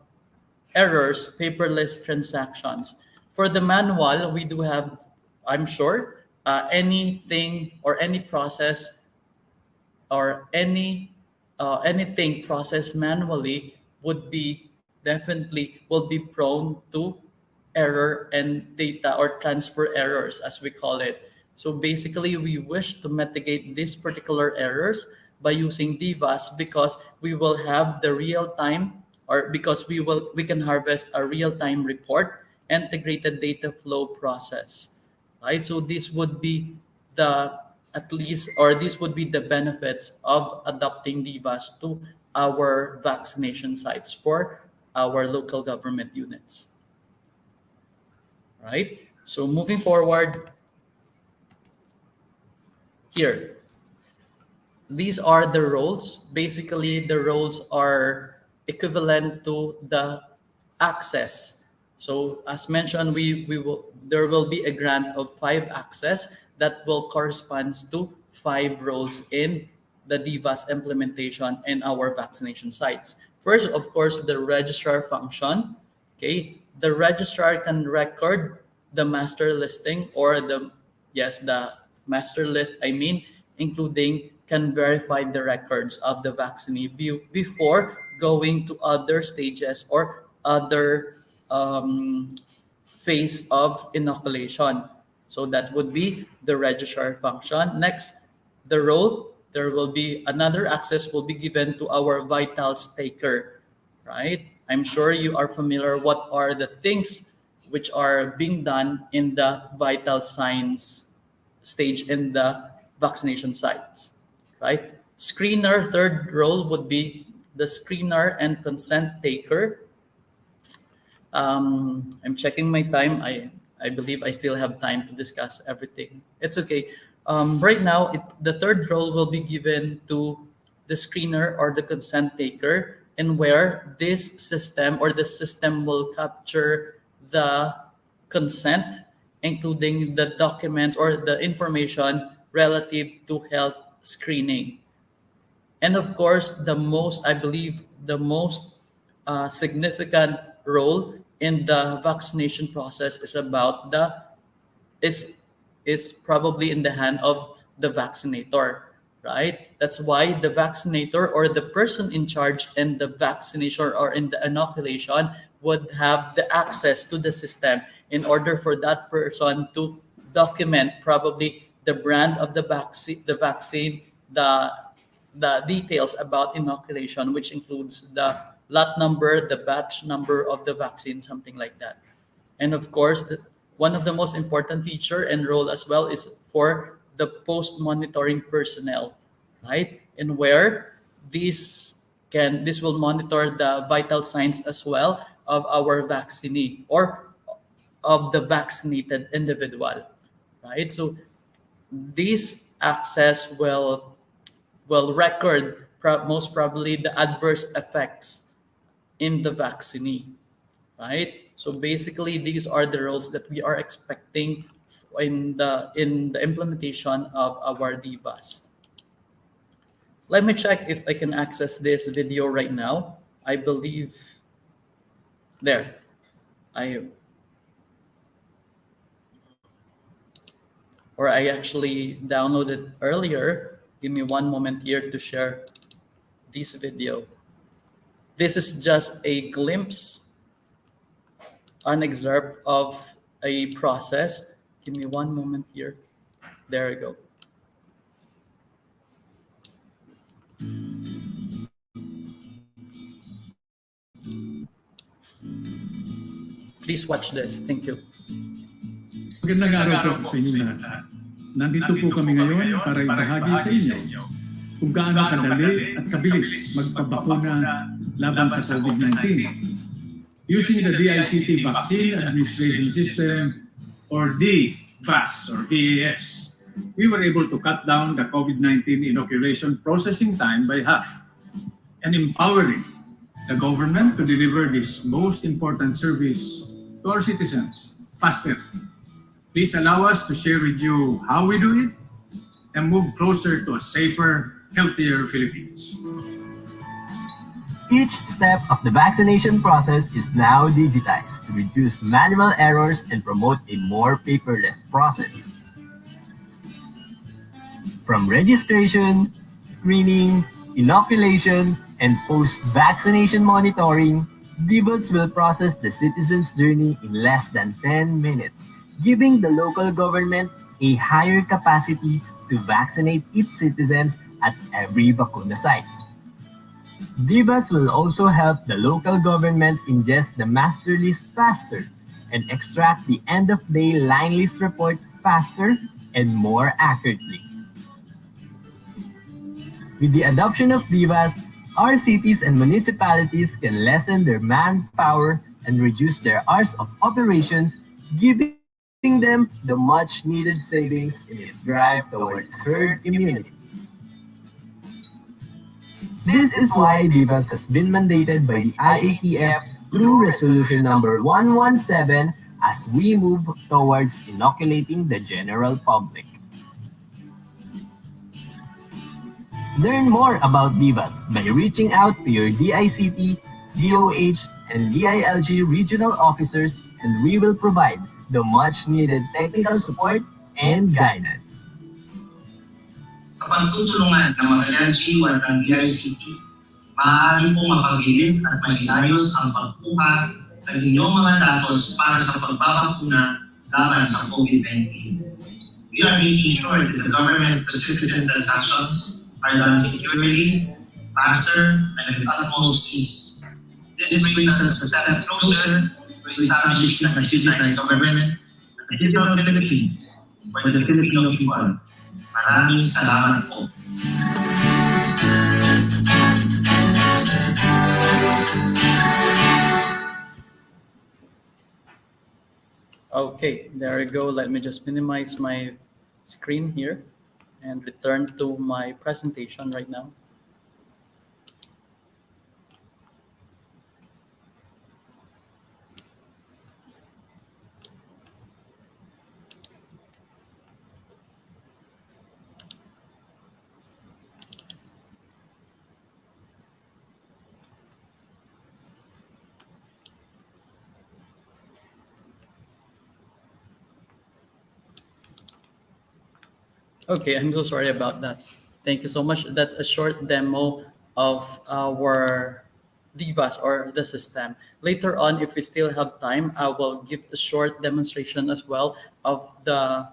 errors, paperless transactions. For the manual, we do have, I'm sure, anything or any process or anything processed manually will be prone to error and data or transfer errors, as we call it. So basically, we wish to mitigate these particular errors by using DVAS, because we will have the real time, or because we can harvest a real-time report, integrated data flow process, right? So this would be the benefits of adopting DVAS to our vaccination sites for our local government units, right? So moving forward here, these are the roles. Basically, the roles are equivalent to the access. So as mentioned, there will be a grant of 5 access that will correspond to 5 roles in the DVAS implementation in our vaccination sites. First, of course, the registrar function. Okay, the registrar can record the master listing, or the master list, including can verify the records of the vaccinee before going to other stages or other phase of inoculation. So that would be the registrar function. Next, the role, there will be another access will be given to our vitals taker, right? I'm sure you are familiar what are the things which are being done in the vital signs stage in the vaccination sites, right? Screener, third role would be the screener and consent taker. I'm checking my time. I believe I still have time to discuss everything. It's okay. Right now, the third role will be given to the the screener or the consent taker, and where this system or the system will capture the consent, including the documents or the information relative to health screening. And of course, I believe, the most significant role in the vaccination process is probably in the hand of the vaccinator, right? That's why the vaccinator or the person in charge in the vaccination or in the inoculation would have the access to the system in order for that person to document probably the brand of the vaccine, the details about inoculation, which includes the lot number, the batch number of the vaccine, something like that. And of course, one of the most important feature and role as well is for the post-monitoring personnel, right? And where this will monitor the vital signs as well of our vaccinee or of the vaccinated individual, right? So this access will record most probably the adverse effects in the vaccinee, right? So basically, these are the roles that we are expecting in the implementation of our DBUS. Let me check if I can access this video right now. I believe there. I actually downloaded earlier. Give me one moment here to share this video. This is just a glimpse, an excerpt of a process. Give me one moment here. There we go. Please watch this. Thank you. Magandang araw po sa inyo lahat. Nandito po kami ngayon para ibahagi sa inyo kung gaano kadali at kabilis magpabakuna laban sa COVID-19. Using the DICT Vaccine Administration System, or VAS or VAS, we were able to cut down the COVID-19 inoculation processing time by half and empowering the government to deliver this most important service to our citizens faster. Please allow us to share with you how we do it and move closer to a safer, healthier Philippines. Each step of the vaccination process is now digitized to reduce manual errors and promote a more paperless process. From registration, screening, inoculation, and post-vaccination monitoring, DBUS will process the citizen's journey in less than 10 minutes, giving the local government a higher capacity to vaccinate its citizens at every bakuna site. DBUS will also help the local government ingest the master list faster and extract the end-of-day line list report faster and more accurately. With the adoption of DBUS, our cities and municipalities can lessen their manpower and reduce their hours of operations, giving them the much-needed savings in its drive towards herd immunity. This is why DBUS has been mandated by the IATF through Resolution number 117 as we move towards inoculating the general public. Learn more about DBUS by reaching out to your DICT, DOH, and DILG regional officers, and we will provide the much-needed technical support and guidance. Sa pagtutulungan ng mga LG at ng DICT, maaari pong mapabilis at maiayos ang pagkuha ng inyong mga datos para sa pagbabakuna laban sa COVID-19. We are making sure that the government-to-citizen transactions are done securely, faster, and with utmost ease. This brings us a step closer to establishing a digitized government, a digital Philippines, for the Filipino people. Maraming salamat po. Okay, there we go. Let me just minimize my screen here and return to my presentation right now. Okay, I'm so sorry about that. Thank you so much. That's a short demo of our Divas or the system. Later on, if we still have time, I will give a short demonstration as well of the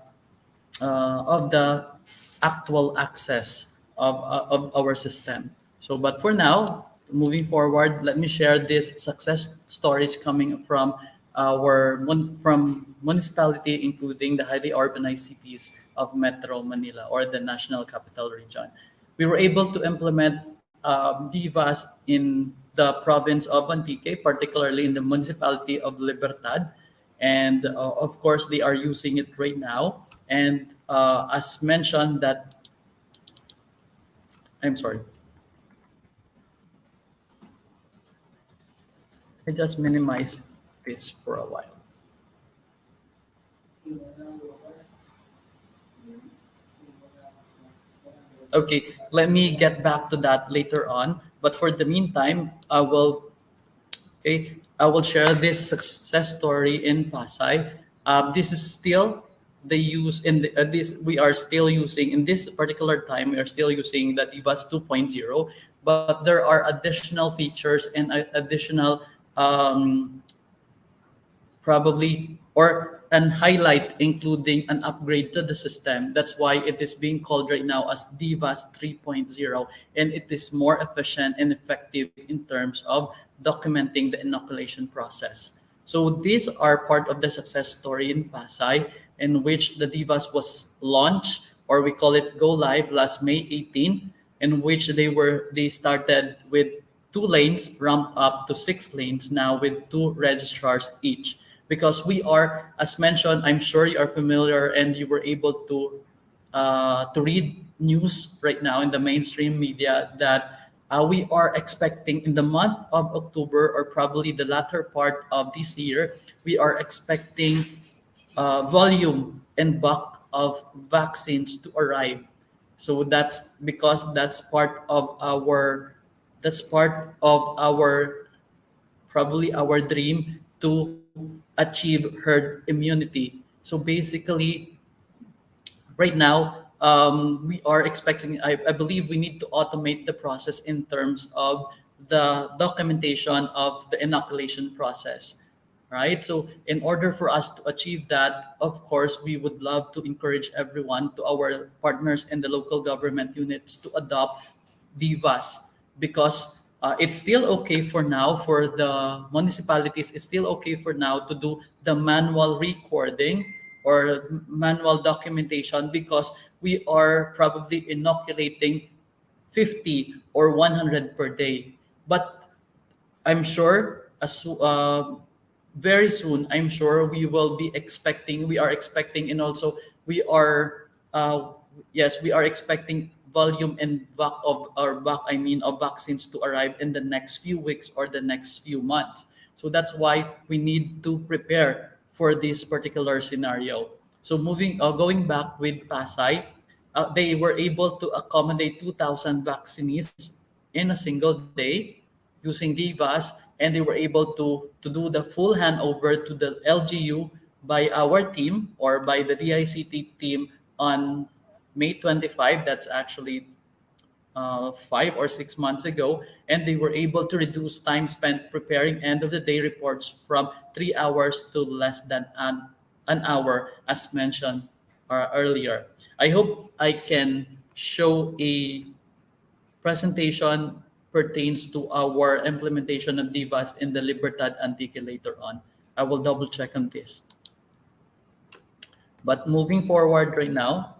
actual access of our system. So, but for now, moving forward, let me share these success stories coming from from municipality, including the highly urbanized cities of Metro Manila or the National Capital Region. We were able to implement DIVAS in the province of Antique, particularly in the municipality of Libertad, and of course they are using it right now. And as mentioned that, I'm sorry, I just minimize this for a while. Okay, let me get back to that later on. But for the meantime, I will share this success story in Pasay. This is still the use in this we are still using in this particular time. We are still using the Divas 2.0, but there are additional features and additional probably or an highlight including an upgrade to the system. That's why it is being called right now as Divas 3.0, and it is more efficient and effective in terms of documenting the inoculation process. So these are part of the success story in Pasay, in which the Divas was launched, or we call it go live last May 18, in which they started with 2 lanes, ramped up to 6 lanes now with 2 registrars each. Because we are, as mentioned, I'm sure you are familiar and you were able to read news right now in the mainstream media that we are expecting in the month of October, or probably the latter part of this year, we are expecting volume and bulk of vaccines to arrive. So that's because that's part of our probably our dream to achieve herd immunity. So basically, right now, we are expecting, I believe we need to automate the process in terms of the documentation of the inoculation process, right? So in order for us to achieve that, of course, we would love to encourage everyone, to our partners in the local government units, to adopt DIVAS, because it's still okay for now for the municipalities. It's still okay for now to do the manual recording or manual documentation, because we are probably inoculating 50 or 100 per day. But I'm sure very soon, I'm sure we will be expecting, we are expecting, and also we are, yes, we are expecting volume and of vaccines to arrive in the next few weeks or the next few months. So that's why we need to prepare for this particular scenario. So going back with Pasay, they were able to accommodate 2,000 vaccinees in a single day using DIVAS, and they were able to do the full handover to the LGU by our team, or by the DICT team, on May 25. That's actually 5 or 6 months ago, and they were able to reduce time spent preparing end of the day reports from 3 hours to less than an hour, as mentioned earlier. I hope I can show a presentation pertains to our implementation of DIVAS in the Libertad Antique later on. I will double check on this. But moving forward right now,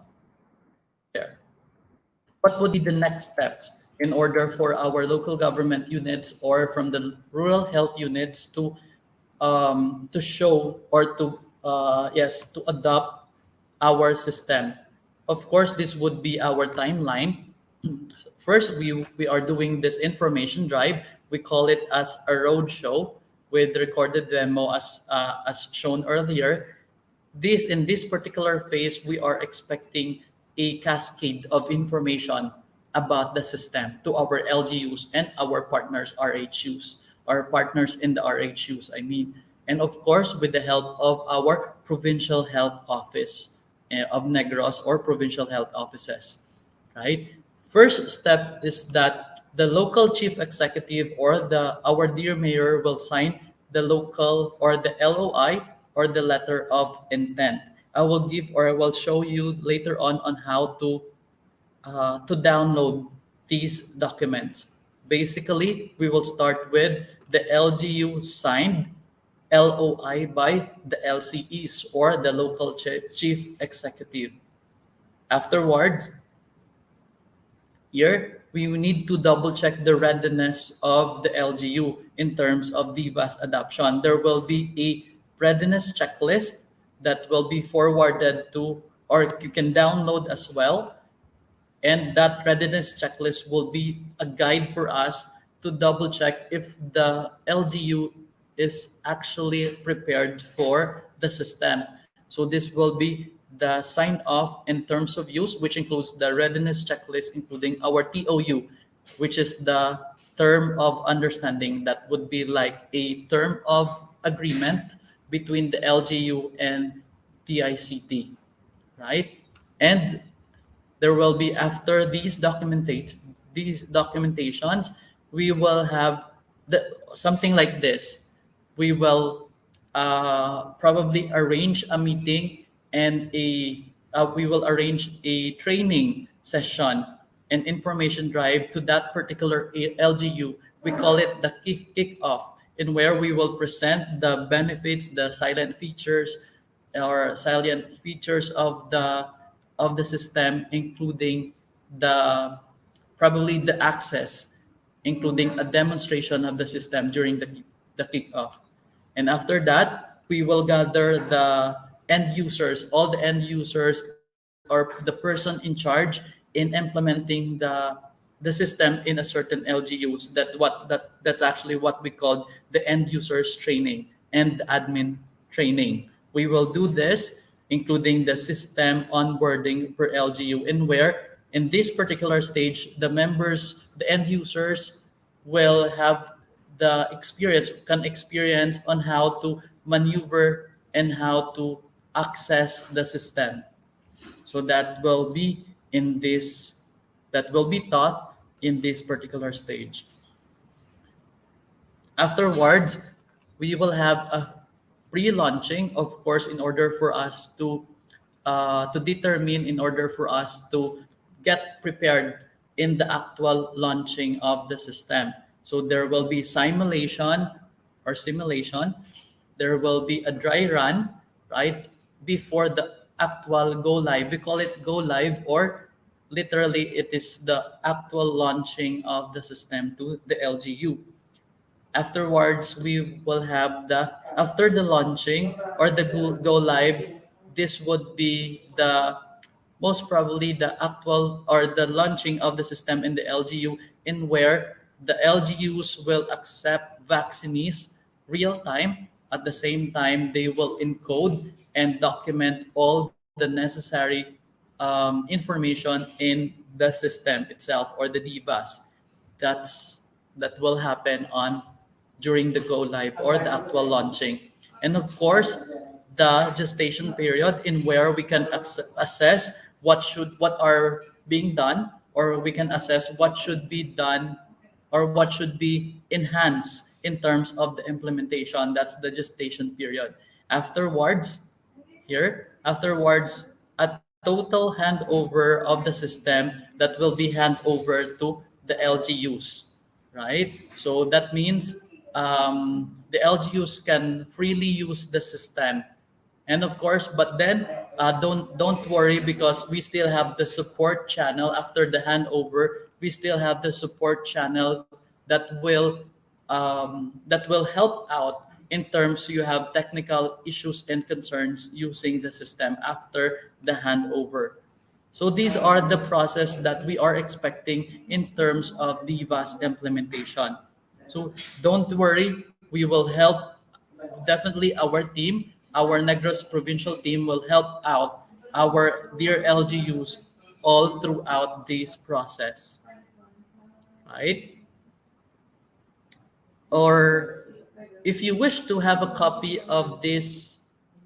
what would be the next steps in order for our local government units or from the rural health units to show or to adopt our system? Of course, this would be our timeline. First, we are doing this information drive. We call it as a road show with recorded demo as shown earlier. In this particular phase, we are expecting a cascade of information about the system to our LGUs and our partners RHUs, our partners in the RHUs, I mean. And of course, with the help of our provincial health office of Negros or provincial health offices, right? First step is that the local chief executive or our dear mayor will sign the local or the LOI or the letter of intent. I will give or I will show you later on how to download these documents. Basically, we will start with the LGU signed LOI by the LCEs or the local chief executive. Afterwards, here we need to double check the readiness of the LGU in terms of DBAS adoption. There will be a readiness checklist that will be forwarded to, or you can download as well. And that readiness checklist will be a guide for us to double check if the LGU is actually prepared for the system. So this will be the sign off in terms of use, which includes the readiness checklist, including our TOU, which is the term of understanding. That would be like a term of agreement between the LGU and DICT, right? And there will be, after these documentations, we will have something like this. We will probably arrange a meeting and we will arrange a training session and information drive to that particular LGU. We call it the kick-off, in where we will present the benefits, the salient features of the system, including probably the access, including a demonstration of the system during the kickoff. And after that, we will gather the end users, all the end users or the person in charge in implementing the system in a certain LGUs. That's actually what we call the end users training and the admin training. We will do this, including the system onboarding per LGU, in where in this particular stage, the members, the end users will have can experience on how to maneuver and how to access the system. So that will be taught in this particular stage. Afterwards, we will have a pre-launching, of course, in order for us to determine, in order for us to get prepared in the actual launching of the system. So there will be simulation. There will be a dry run, right, before the actual go live. We call it go live, or literally it is the actual launching of the system to the LGU. Afterwards, we will have after the launching or the go live, this would be most probably the actual or the launching of the system in the LGU, in where the LGUs will accept vaccinees real time. At the same time, they will encode and document all the necessary information in the system itself, or the DBAS. That will happen during the go live or the actual launching. And of course, the gestation period, in where we can assess what are being done, or we can assess what should be done or what should be enhanced in terms of the implementation. That's the gestation period. Afterwards, a total handover of the system that will be handed over to the LGUs, right? So that means the LGUs can freely use the system. And of course, but then don't worry, because we still have the support channel after the handover. We still have the support channel that will help out in terms you have technical issues and concerns using the system after the handover. So these are the process that we are expecting in terms of DBAS implementation. So don't worry, we will help. Definitely our team, our Negros provincial team, will help out our dear LGUs all throughout this process, right? Or if you wish to have a copy of this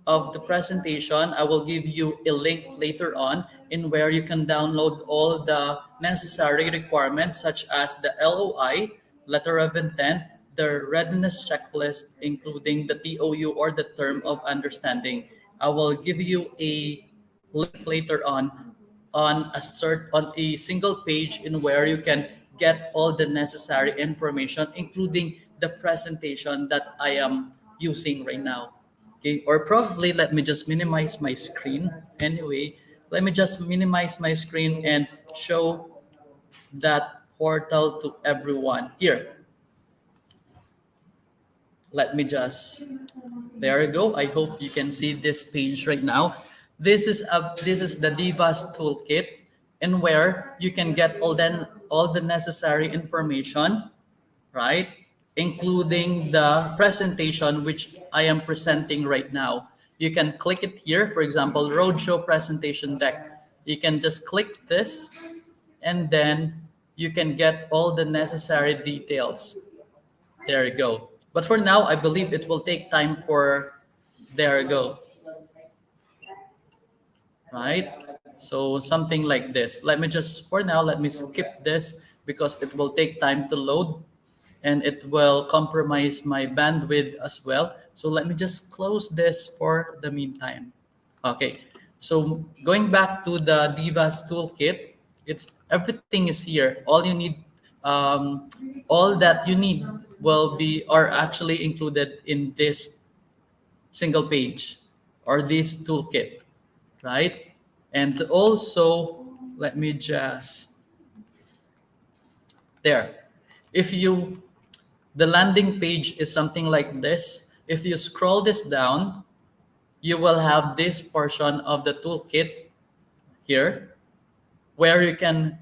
of the presentation, I will give you a link later on in where you can download all the necessary requirements such as the LOI, letter of intent, the readiness checklist, including the TOU or the term of understanding. I will give you a link later on a single page in where you can get all the necessary information, including the presentation that I am using right now. Okay, or probably let me just minimize my screen. Anyway, let me just minimize my screen and show that portal to everyone here. Let me just, there you go. I hope you can see this page right now. This is the Divas toolkit, and where you can get all the necessary information, right? Including the presentation which I am presenting right now. You can click it here, for example, roadshow presentation deck. You can just click this, and then you can get all the necessary details. There you go. But for now, I believe it will take time for, there you go. Right? So something like this. Let me just, for now, let me skip this because it will take time to load and it will compromise my bandwidth as well. So let me just close this for the meantime. Okay, so going back to the Divas toolkit, everything is here. All you need, all that you need are actually included in this single page or this toolkit, right? And also, let me just, there. The landing page is something like this. If you scroll this down, you will have this portion of the toolkit here, where you can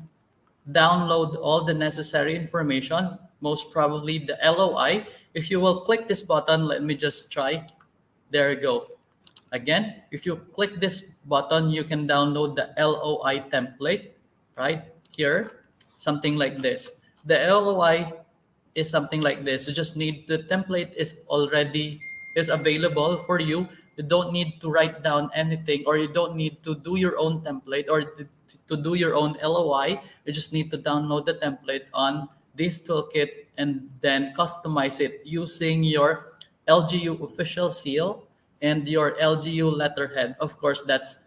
download all the necessary information, most probably the LOI. If you will click this button, let me just try. There you go. Again, if you click this button, you can download the LOI template right here, something like this. The LOI is something like this. You just need, the template is available for you. You don't need to write down anything, or you don't need to do your own template or to do your own LOI. You just need to download the template on this toolkit and then customize it using your LGU official seal and your LGU letterhead. Of course, that's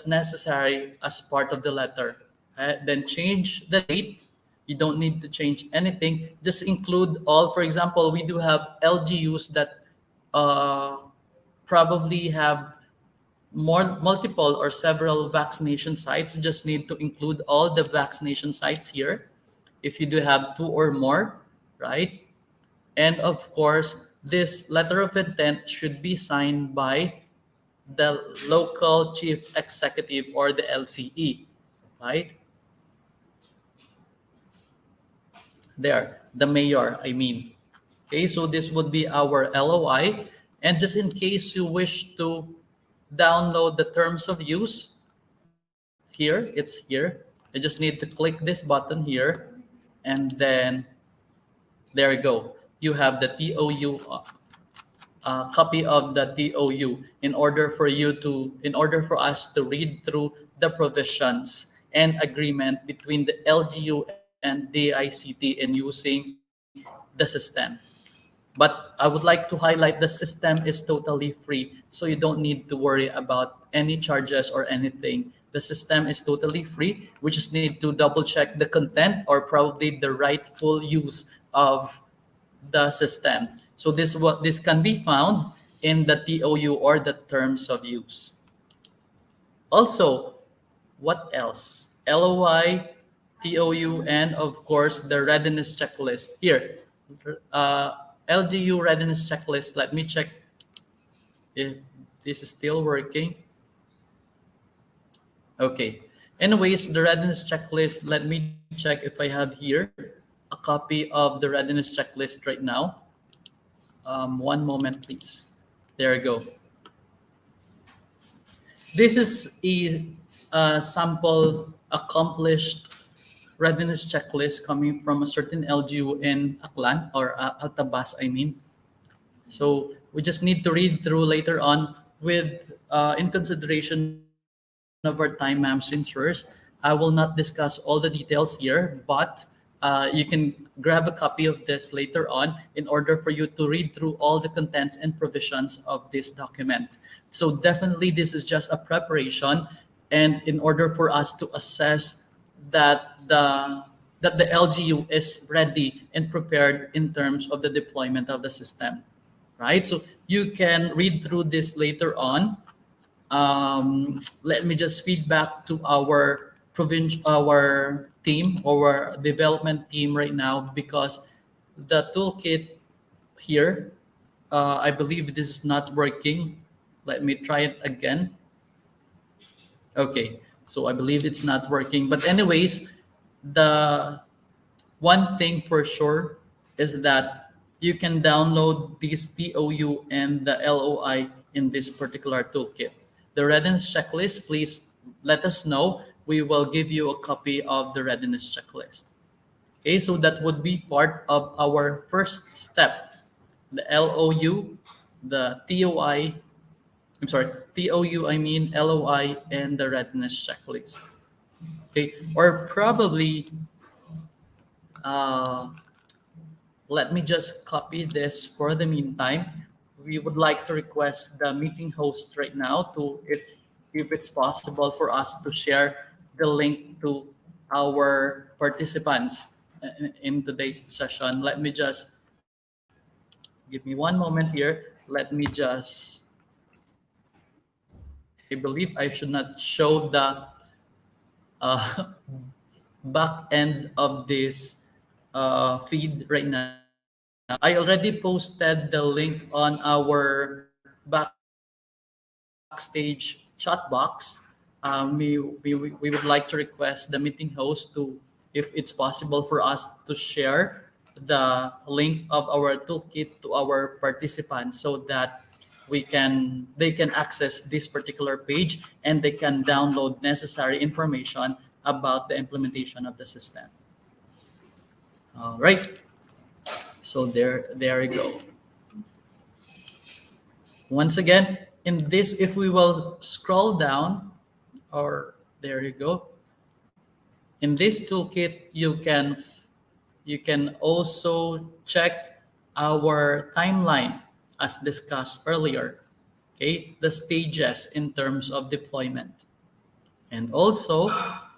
necessary as part of the letter. Then change the date. You don't need to change anything. Just include all. For example, we do have LGUs that probably have multiple or several vaccination sites. You just need to include all the vaccination sites here if you do have 2 or more, right? And of course, this letter of intent should be signed by the local chief executive or the LCE, right? There, the mayor, I mean. Okay, so this would be our LOI. And just in case you wish to download the terms of use, here, it's here. You just need to click this button here, and then there you go. You have the TOU, copy of the TOU in order for us to read through the provisions and agreement between the LGU and DICT in using the system. But I would like to highlight the system is totally free, so you don't need to worry about any charges or anything. The system is totally free. We just need to double check the content or probably the rightful use of the system. So this can be found in the TOU or the terms of use. Also, what else? LOI, TOU, and of course the readiness checklist here. LGU readiness checklist. Let me check if this is still working. Okay. Anyways, the readiness checklist, let me check if I have here a copy of the readiness checklist right now. One moment, please. There you go. This is a sample accomplished readiness checklist coming from a certain LGU in Aklan or Altabas, I mean. So we just need to read through later on with in consideration of our time, ma'am, sirs. I will not discuss all the details here, but you can grab a copy of this later on in order for you to read through all the contents and provisions of this document. So definitely this is just a preparation, and in order for us to assess that the LGU is ready and prepared in terms of the deployment of the system, right? So you can read through this later on. Let me just feedback to our team, our development team right now, because the toolkit here, I believe this is not working. Let me try it again. Okay, so I believe it's not working. But anyways, the one thing for sure is that you can download this TOU and the LOI in this particular toolkit. The readiness checklist, please let us know. We will give you a copy of the readiness checklist. Okay, so that would be part of our first step. The LOU, the TOI, I'm sorry, TOU, I mean LOI, and the readiness checklist. Okay, or probably, let me just copy this for the meantime. We would like to request the meeting host right now to, if it's possible for us to share the link to our participants in today's session. Let me just, give me one moment here. Let me just, I believe I should not show the back end of this feed right now. I already posted the link on our backstage chat box. We would like to request the meeting host to, if it's possible for us to share the link of our toolkit to our participants so that they can access this particular page and they can download necessary information about the implementation of the system. All right. So there you go. Once again, in this, if we will scroll down, or there you go. In this toolkit, you can also check our timeline as discussed earlier. Okay, the stages in terms of deployment. And also,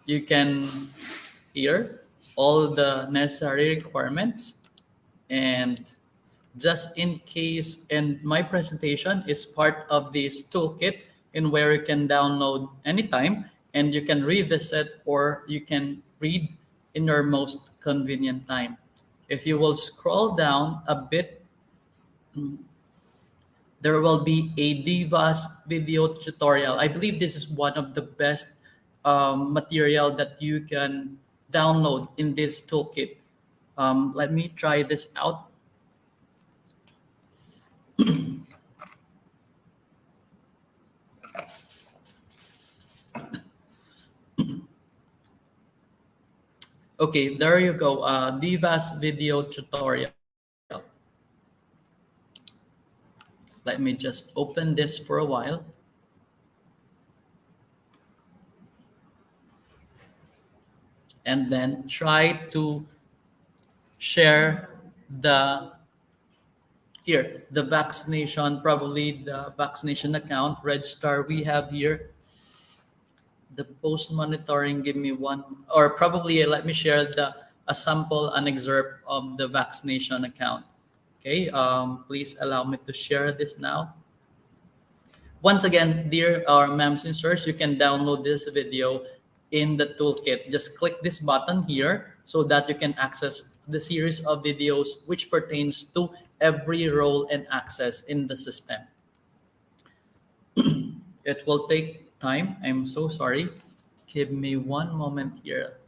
you can hear all the necessary requirements. And just in case, and my presentation is part of this toolkit in where you can download anytime and you can revisit or you can read in your most convenient time. If you will scroll down a bit, there will be a DVAS video tutorial. I believe this is one of the best material that you can download in this toolkit. Let me try this out. Okay, there you go. DVAS video tutorial. Let me just open this for a while. And then try to share the vaccination, probably the vaccination account register we have here. The post monitoring, give me one, or probably let me share a sample, an excerpt of the vaccination account. Okay, please allow me to share this now. Once again, dear ma'ams and sirs, you can download this video in the toolkit. Just click this button here so that you can access the series of videos which pertains to every role and access in the system. It will take time. I'm so sorry. Give me one moment here.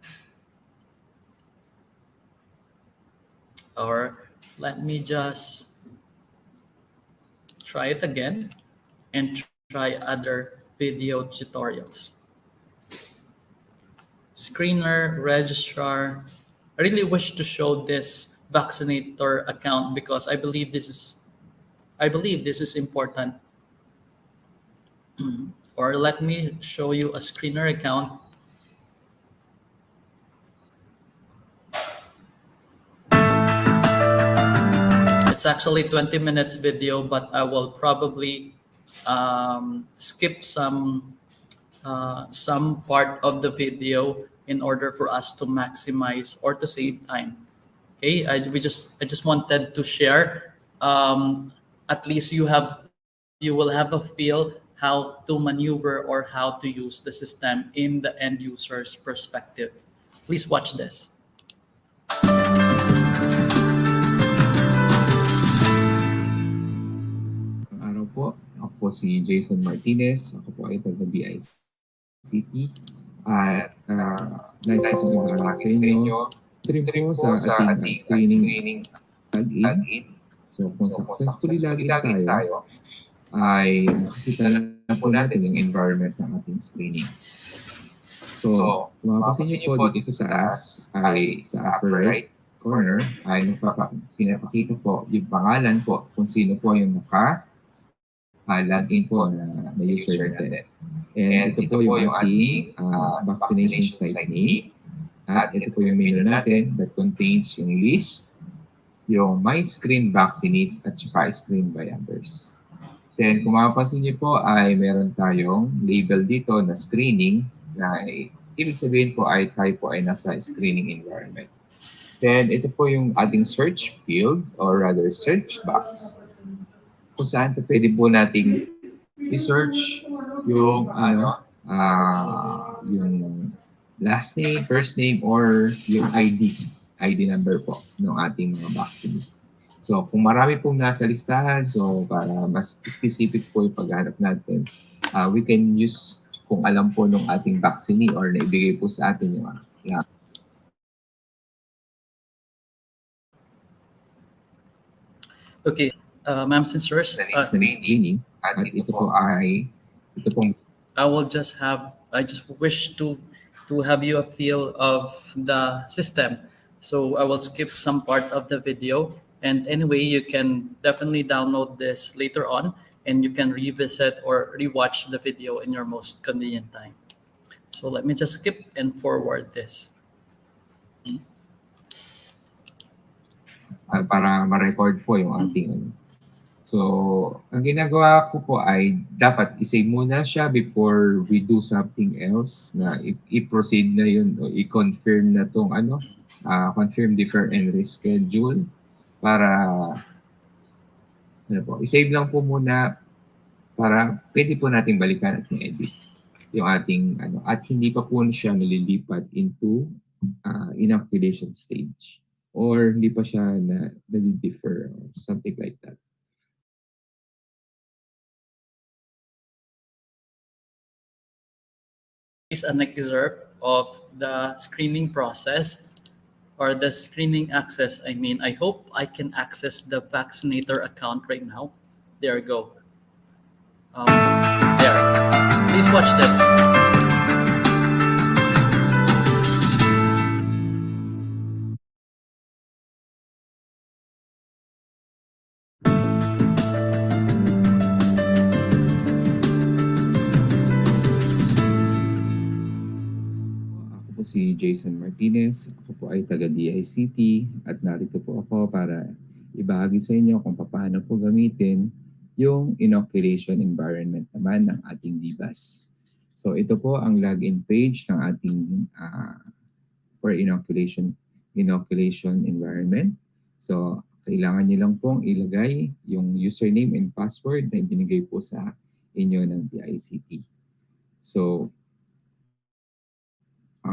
Or let me just try it again and try other video tutorials. Screener, registrar. I really wish to show this vaccinator account because I believe this is I believe this is important. Or let me show you a screener account. It's actually 20 minutes video, but I will probably skip some part of the video in order for us to maximize or to save time. Okay, I just wanted to share. At least you will have a feel how to maneuver or how to use the system in the end user's perspective. Please watch this. Araw po, ako po si Jason Martinez. Ako po ay taga-DICT at nais ko ibahagi sa inyo trim po sa ating screening login. So kung successfully login tayo, ay makikita na po natin yung environment ng ating screening. So kung mapapansin niyo po dito sa taas ay sa upper right corner ay pinapakita po yung pangalan po kung sino po yung login po na user natin. And ito po yung ating vaccination site name. At ito po yung menu natin that contains yung list, yung My Screen Vaccinees at saka Screen by Others. Then kung mapapansin niyo po ay meron tayong label dito na screening na ibig sabihin po ay tayo po ay nasa screening environment. Then ito po yung ating search field or rather search box kung saan po pwede po nating i-search yung yung last name, first name, or yung ID number po ng ating mga vaccine. So kung marami pong nasa listahan, so para mas specific po yung paghahanap natin, we can use kung alam po ng ating vaccinee or naibigay po sa atin yung Okay, ma'am, sirs, screening at ito pong I just wish to have you a feel of the system. So I will skip some part of the video. And anyway, you can definitely download this later on and you can revisit or rewatch the video in your most convenient time. So let me just skip and forward this. Para ma-record po yung ating So, ang ginagawa ko po ay dapat i-save muna siya before we do something else na i-proceed na yun o i-confirm na tong confirm, defer, and reschedule para i-save lang po muna para pwede po natin balikan at i-edit yung ating at hindi pa po siya nalilipat into inoculation stage or hindi pa siya nali-defer or something like that. Is an excerpt of the screening process or the screening access. I mean, I hope I can access the vaccinator account right now. There you go. There. Please watch this. Si Jason Martinez. Ako po ay taga-DICT at narito po ako para ibahagi sa inyo kung paano po gamitin yung inoculation environment naman ng ating DBAS. So ito po ang login page ng ating for inoculation environment. So kailangan niyo lang pong ilagay yung username and password na ibinigay po sa inyo ng DICT. So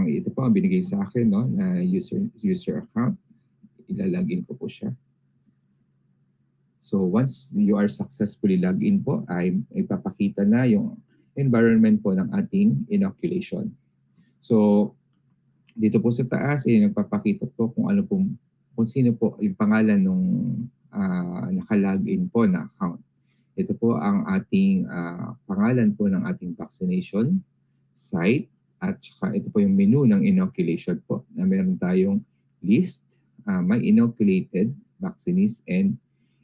ito po ang binigay sa akin na user account. Ilalagin ko po siya. So once you are successfully logged in po ay ipapakita na yung environment po ng ating inoculation. So dito po sa taas ay nagpapakita po kung sino po yung pangalan ng naka-login po na account. Ito po ang ating pangalan po ng ating vaccination site. At saka ito po yung menu ng inoculation po na meron tayong list, may inoculated vaccinees and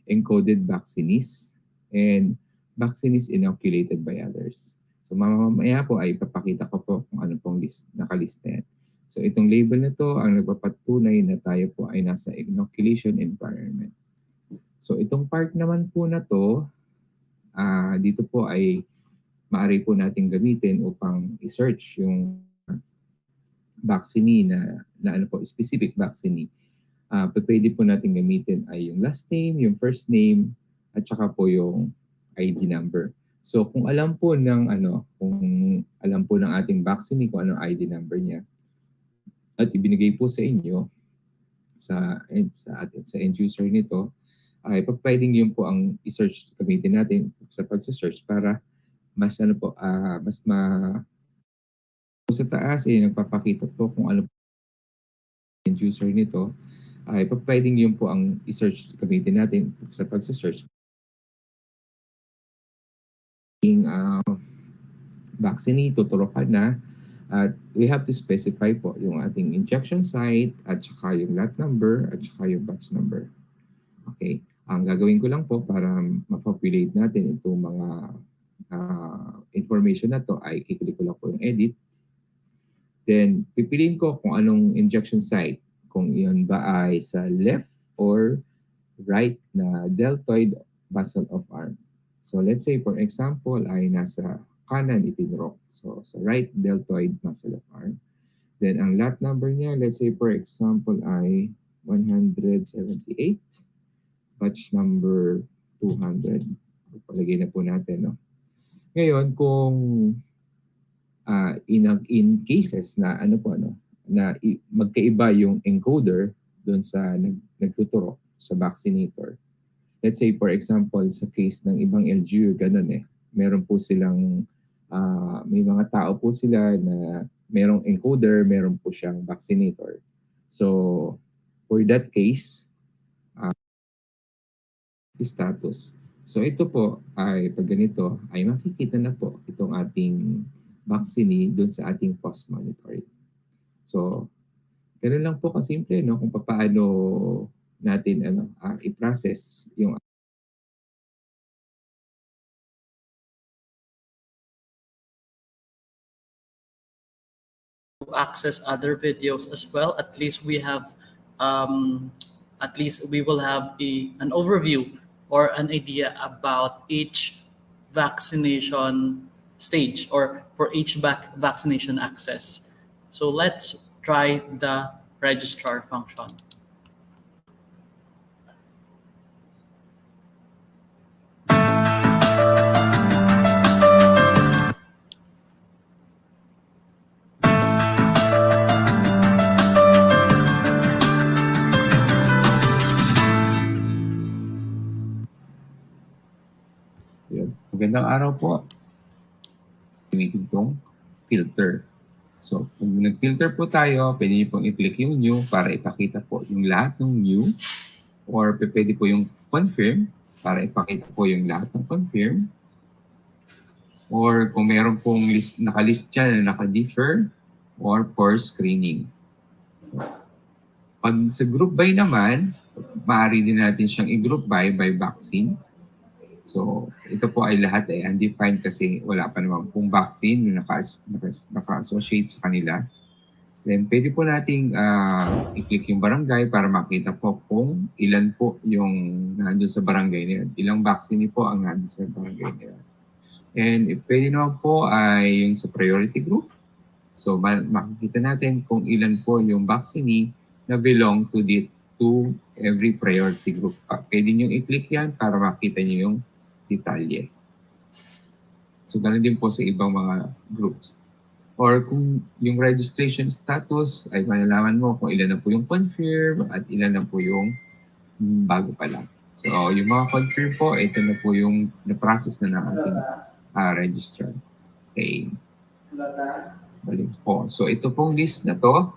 encoded vaccinees and vaccinees inoculated by others. So mamaya po ay ipapakita ko po kung ano pong nakalista yan. So itong label na to ang nagpapatunay na tayo po ay nasa inoculation environment. So itong part naman po na to, dito po ay maaari po natin gamitin upang i-search yung vaccine na ano po, specific vaccine. Pwede po natin gamitin ay yung last name, yung first name, at saka po yung ID number. So kung alam po ng ating vaccine kung ano ID number niya at ibinigay po sa inyo sa end user nito, ay pwedeng yun po ang i-search gamitin natin sa pagse-search para mas sa taas ay nagpapakita po kung ano end user nito, ay pwedeng yun po ang i-search gamitin natin sa pagse-search. Vaccine, tuturukan na at we have to specify po yung ating injection site at saka yung lot number at saka yung batch number. Okay, ang gagawin ko lang po para ma-populate natin itong mga information na to ay kiklik ko lang po yung edit. Then pipiliin ko kung anong injection site, kung iyon ba ay sa left or right na deltoid muscle of arm. So let's say for example ay nasa kanan itinurok. So sa right deltoid muscle of arm. Then ang lot number niya, let's say for example ay 178. Batch number 200. Palagay na po natin. No? Ngayon kung in cases na na magkaiba yung encoder doon sa nagtuturo sa vaccinator. Let's say for example sa case ng ibang LGU ganun meron po silang may mga tao po sila na merong encoder, meron po siyang vaccinator. So for that case status. So ito po ay pag ganito ay makikita na po itong ating vaccine doon sa ating post monitoring. So ganoon lang po kasimple kung paano natin i-process yung access other videos as well. At least we have we will have an overview or an idea about each vaccination stage or for each vaccination access. So let's try the registrar function. Magandang araw po. Gamitin itong filter. So, kung nag-filter po tayo, pwede niyo pong i-click yung new para ipakita po yung lahat ng new or pwede po yung confirm para ipakita po yung lahat ng confirm or kung meron pong nakalist dyan na naka-defer or for screening. So, pag sa group by naman, maaari din natin siyang i-group by vaccine. So, ito po ay lahat ay undefined kasi wala pa naman pong vaccine na naka-associate sa kanila. Then, pwede po nating i-click yung barangay para makita po kung ilan po yung nandun sa barangay na yun. Ilang vaccine po ang nandun sa barangay na yun. And pwede naman po ay yung sa priority group. So, makikita natin kung ilan po yung vaccine na belong to every priority group. Pwede nyo i-click yan para makita nyo yung detalye. So, ganun din po sa ibang mga groups. Or kung yung registration status ay malalaman mo kung ilan na po yung confirm at ilan na po yung bago pa lang. So, yung mga confirm po, ito na po yung na-process na ng ating registrar. Okay. Balik po. So, ito pong list na to.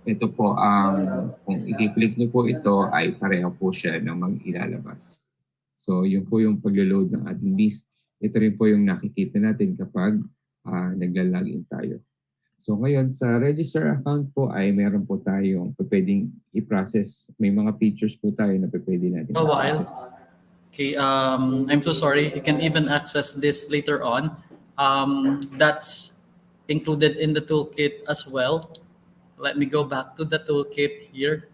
Ito po ang, kung i-click nyo po ito, ay pareho po siya ng mag-ilalabas. So, yun po yung pag-load ng ating list. Ito rin po yung nakikita natin kapag nagla-login tayo. So, ngayon sa register account po ay meron po tayong pwedeng i-process. May mga features po tayo na pwede natin i-process. Okay, I'm so sorry. You can even access this later on. That's included in the toolkit as well. Let me go back to the toolkit here.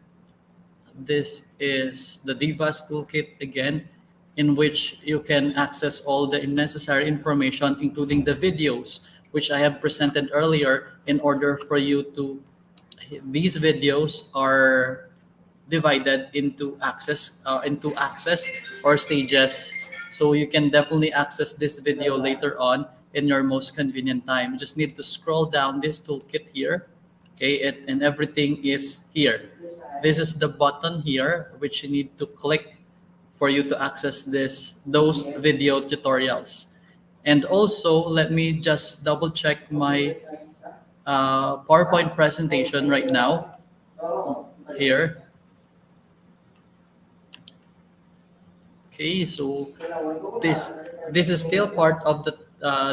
This is the DVAS toolkit again, in which you can access all the necessary information, including the videos, which I have presented earlier in order for you to, these videos are divided into access or stages. So you can definitely access this video later on in your most convenient time. You just need to scroll down this toolkit here. Okay, and everything is here. This is the button here which you need to click for you to access those video tutorials. And also, let me just double check my PowerPoint presentation right now here. Okay, so this is still part of the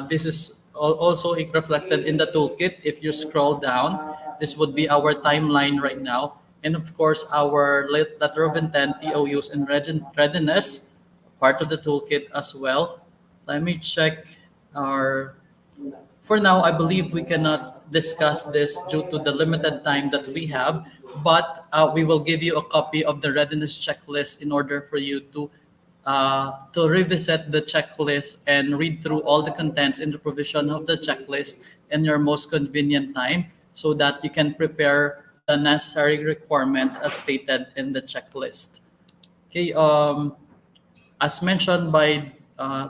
this is also reflected in the toolkit. If you scroll down, this would be our timeline right now, and of course our letter of intent, TOUs, and readiness, part of the toolkit as well. Let me check our. For now, I believe we cannot discuss this due to the limited time that we have, but we will give you a copy of the readiness checklist in order for you to revisit the checklist and read through all the contents in the provision of the checklist in your most convenient time, so that you can prepare the necessary requirements as stated in the checklist. Okay, as mentioned by,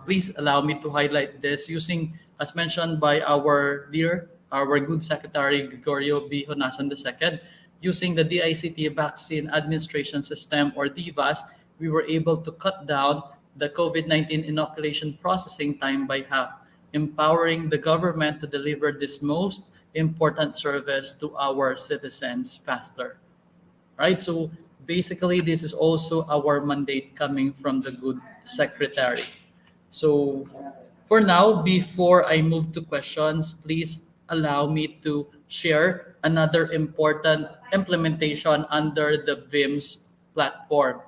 please allow me to highlight this using, as mentioned by our leader, our good Secretary Gregorio B. Honasan II, using the DICT Vaccine Administration System, or DVAS, we were able to cut down the COVID-19 inoculation processing time by half, empowering the government to deliver this most important service to our citizens faster. Right? So basically, this is also our mandate coming from the good secretary. So for now, before I move to questions, please allow me to share another important implementation under the VIMS platform.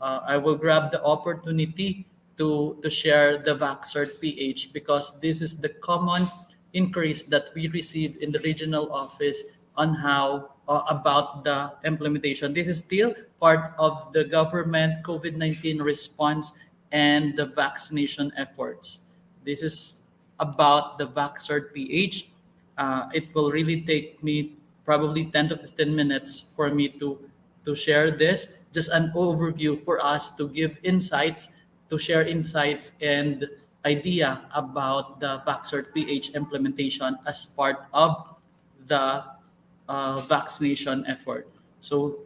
I will grab the opportunity to share the Excerpt PH, because this is the common inquiries that we receive in the regional office on how about the implementation. This is still part of the government COVID-19 response and the vaccination efforts. This is about the Excerpt PH. It will really take me probably 10 to 15 minutes for me to share this. Just an overview for us to give insights, to share insights and idea about the Excerpt PH implementation as part of the vaccination effort. So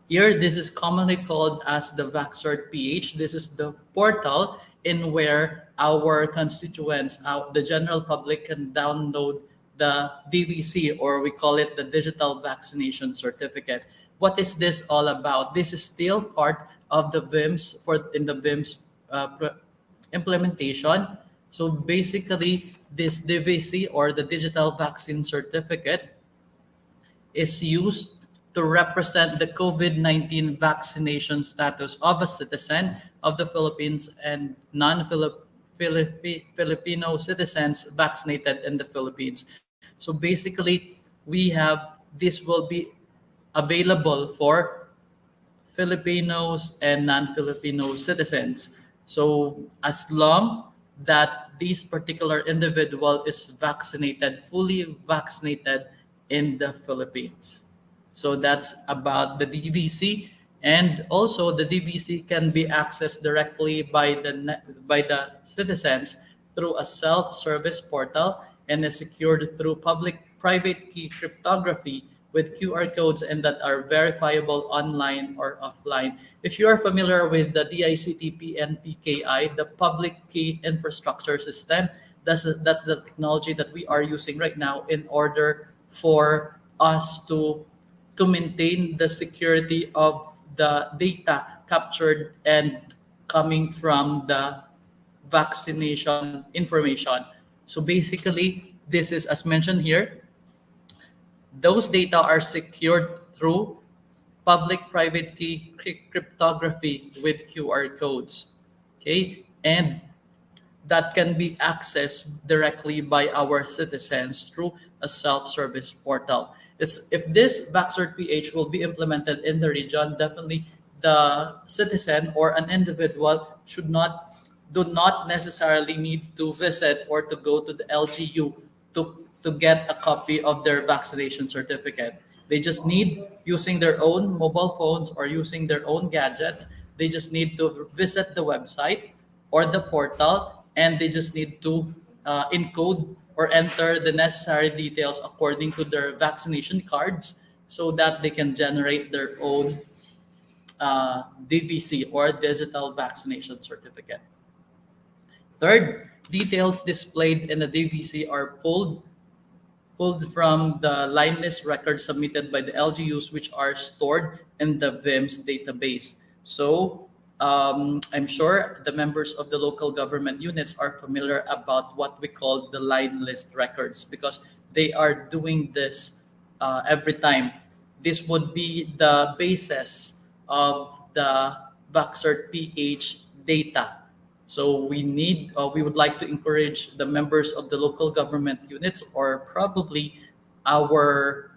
here, this is commonly called as the Excerpt PH. This is the portal in where our constituents, the general public, can download the DVC, or we call it the Digital Vaccination Certificate. What is this all about? This is still part of the VIMS in the VIMS implementation. So basically, this DVC, or the Digital Vaccine Certificate, is used to represent the COVID-19 vaccination status of a citizen of the Philippines and non-Filipino citizens vaccinated in the Philippines. So basically, this will be available for Filipinos and non-Filipino citizens. So as long that this particular individual is vaccinated, fully vaccinated in the Philippines. So that's about the DVC. And also the DVC can be accessed directly by the citizens through a self-service portal, and is secured through public-private key cryptography with QR codes, and that are verifiable online or offline. If you are familiar with the DICT PNPKI, the Public Key Infrastructure System, that's the technology that we are using right now in order for us to maintain the security of the data captured and coming from the vaccination information. So basically, this is, as mentioned here, those data are secured through public-private key cryptography with QR codes. Okay, and that can be accessed directly by our citizens through a self-service portal. If this Vaxcert PH will be implemented in the region, definitely the citizen or an individual do not necessarily need to visit or to go to the LGU to get a copy of their vaccination certificate. They just need, using their own mobile phones or using their own gadgets, they just need to visit the website or the portal, and they just need to encode or enter the necessary details according to their vaccination cards so that they can generate their own DVC or digital vaccination certificate. Third, details displayed in the DVC are pulled from the line list records submitted by the LGUs, which are stored in the VIMS database. So I'm sure the members of the local government units are familiar about what we call the line list records because they are doing this every time. This would be the basis of the Vaxcert PH data. So we would like to encourage the members of the local government units or probably our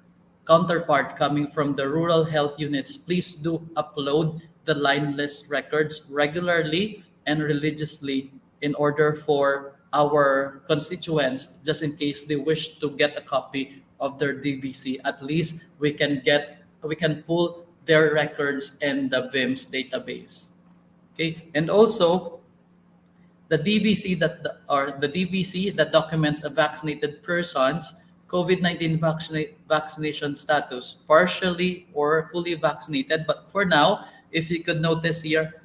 counterpart coming from the rural health units, please do upload the line list records regularly and religiously in order for our constituents, just in case they wish to get a copy of their DVC. At least we can pull their records in the VIMS database. Okay, and also the DVC that documents a vaccinated person's COVID-19 vaccination status, partially or fully vaccinated. But for now, if you could notice here,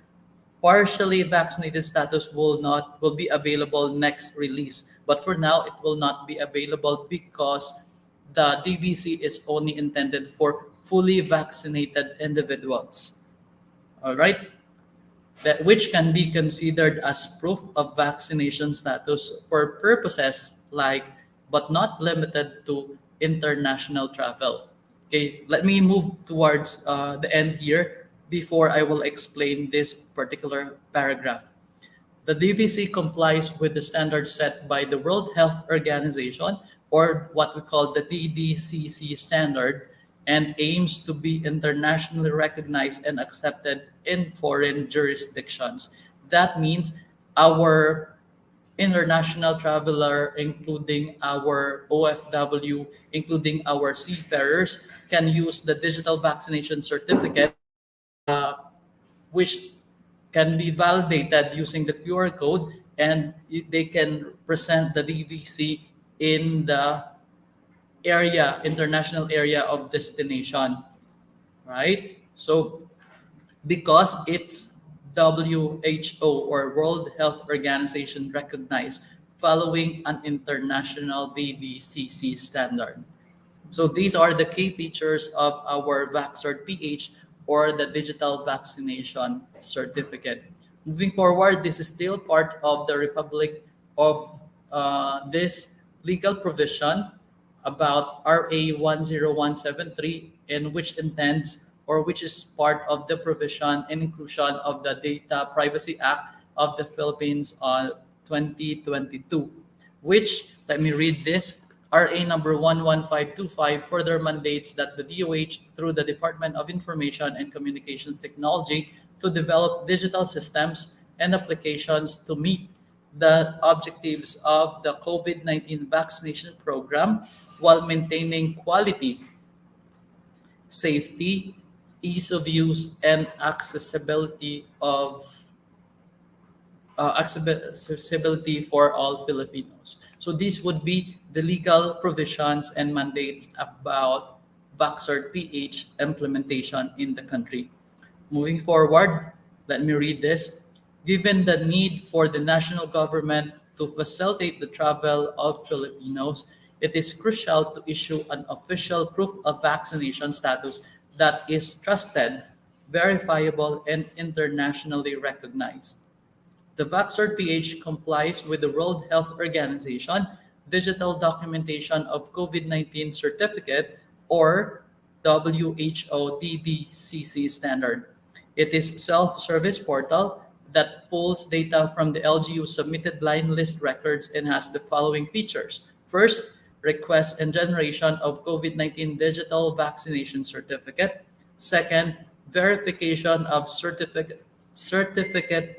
partially vaccinated status will be available next release. But for now, it will not be available because the DVC is only intended for fully vaccinated individuals. All right, which can be considered as proof of vaccination status for purposes like, but not limited to, international travel. Okay, let me move towards the end here before I will explain this particular paragraph. The DVC complies with the standards set by the World Health Organization, or what we call the DDCC standard, and aims to be internationally recognized and accepted in foreign jurisdictions. That means our international traveler, including our OFW, including our seafarers, can use the digital vaccination certificate, which can be validated using the QR code, and they can present the DVC in the international area of destination, right? So because it's WHO or World Health Organization recognized following an international DDCC standard. So these are the key features of our Vaxcert PH or the digital vaccination certificate. Moving forward, this is still part of the Republic of this legal provision about RA 10173, in which intends or which is part of the provision and inclusion of the Data Privacy Act of the Philippines on 2022, which, let me read this, RA number 11525 further mandates that the DOH, through the Department of Information and Communications Technology, to develop digital systems and applications to meet the objectives of the COVID-19 vaccination program while maintaining quality, safety, ease of use, and accessibility for all Filipinos. So these would be the legal provisions and mandates about Vaxcert PH implementation in the country. Moving forward, let me read this. Given the need for the national government to facilitate the travel of Filipinos, it is crucial to issue an official proof of vaccination status that is trusted, verifiable, and internationally recognized. The Vaxcert PH complies with the World Health Organization digital documentation of COVID-19 certificate, or WHO DDCC standard. It is self-service portal that pulls data from the LGU submitted blind list records and has the following features. First, request and generation of COVID-19 digital vaccination certificate. Second, verification of certificate